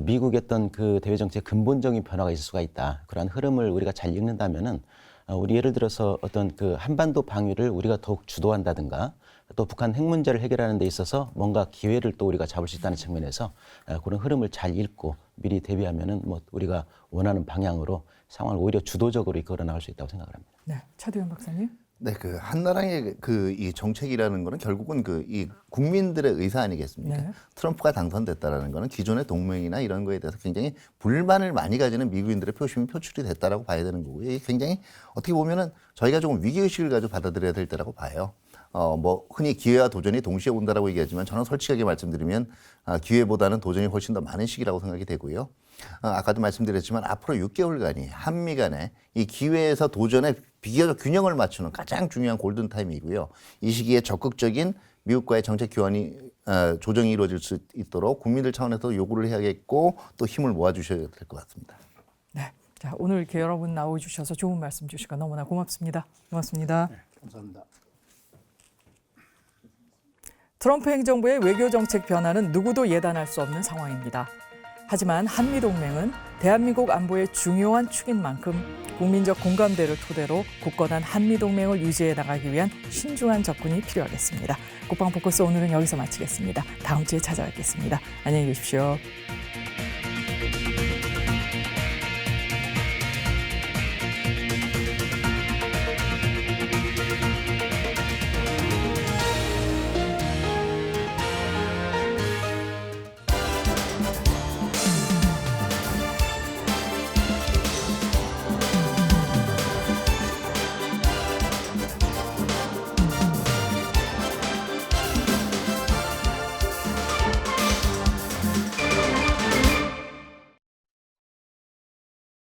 미국의 어떤 그 대외 정책 근본적인 변화가 있을 수가 있다. 그러한 흐름을 우리가 잘 읽는다면은 우리 예를 들어서 어떤 그 한반도 방위를 우리가 더욱 주도한다든가 또 북한 핵 문제를 해결하는 데 있어서 뭔가 기회를 또 우리가 잡을 수 있다는 측면에서 그런 흐름을 잘 읽고 미리 대비하면은 뭐 우리가 원하는 방향으로 상황을 오히려 주도적으로 이끌어 나갈 수 있다고 생각을 합니다. 네, 차두현 박사님. 네, 그 한나라의 이 정책이라는 거는 결국은 이 국민들의 의사 아니겠습니까? 네. 트럼프가 당선됐다라는 거는 기존의 동맹이나 이런 거에 대해서 굉장히 불만을 많이 가지는 미국인들의 표심이 표출이 됐다라고 봐야 되는 거고요. 이게 굉장히 어떻게 보면은 저희가 조금 위기의식을 가지고 받아들여야 될 때라고 봐요. 뭐 흔히 기회와 도전이 동시에 온다라고 얘기하지만 저는 솔직하게 말씀드리면 기회보다는 도전이 훨씬 더 많은 시기라고 생각이 되고요. 아까도 말씀드렸지만 앞으로 6개월간이 한미 간의 이 기회에서 도전의 비교적 균형을 맞추는 가장 중요한 골든타임이고요. 이 시기에 적극적인 미국과의 정책 교환이 조정이 이루어질 수 있도록 국민들 차원에서 요구를 해야겠고 또 힘을 모아주셔야 될 것 같습니다. 네, 자 오늘 이렇게 여러분 나와주셔서 좋은 말씀 주시고 너무나 고맙습니다. 고맙습니다. 네, 감사합니다. 트럼프 행정부의 외교 정책 변화는 누구도 예단할 수 없는 상황입니다. 하지만 한미동맹은 대한민국 안보의 중요한 축인 만큼 국민적 공감대를 토대로 굳건한 한미동맹을 유지해 나가기 위한 신중한 접근이 필요하겠습니다. 국방포커스 오늘은 여기서 마치겠습니다. 다음 주에 찾아뵙겠습니다. 안녕히 계십시오.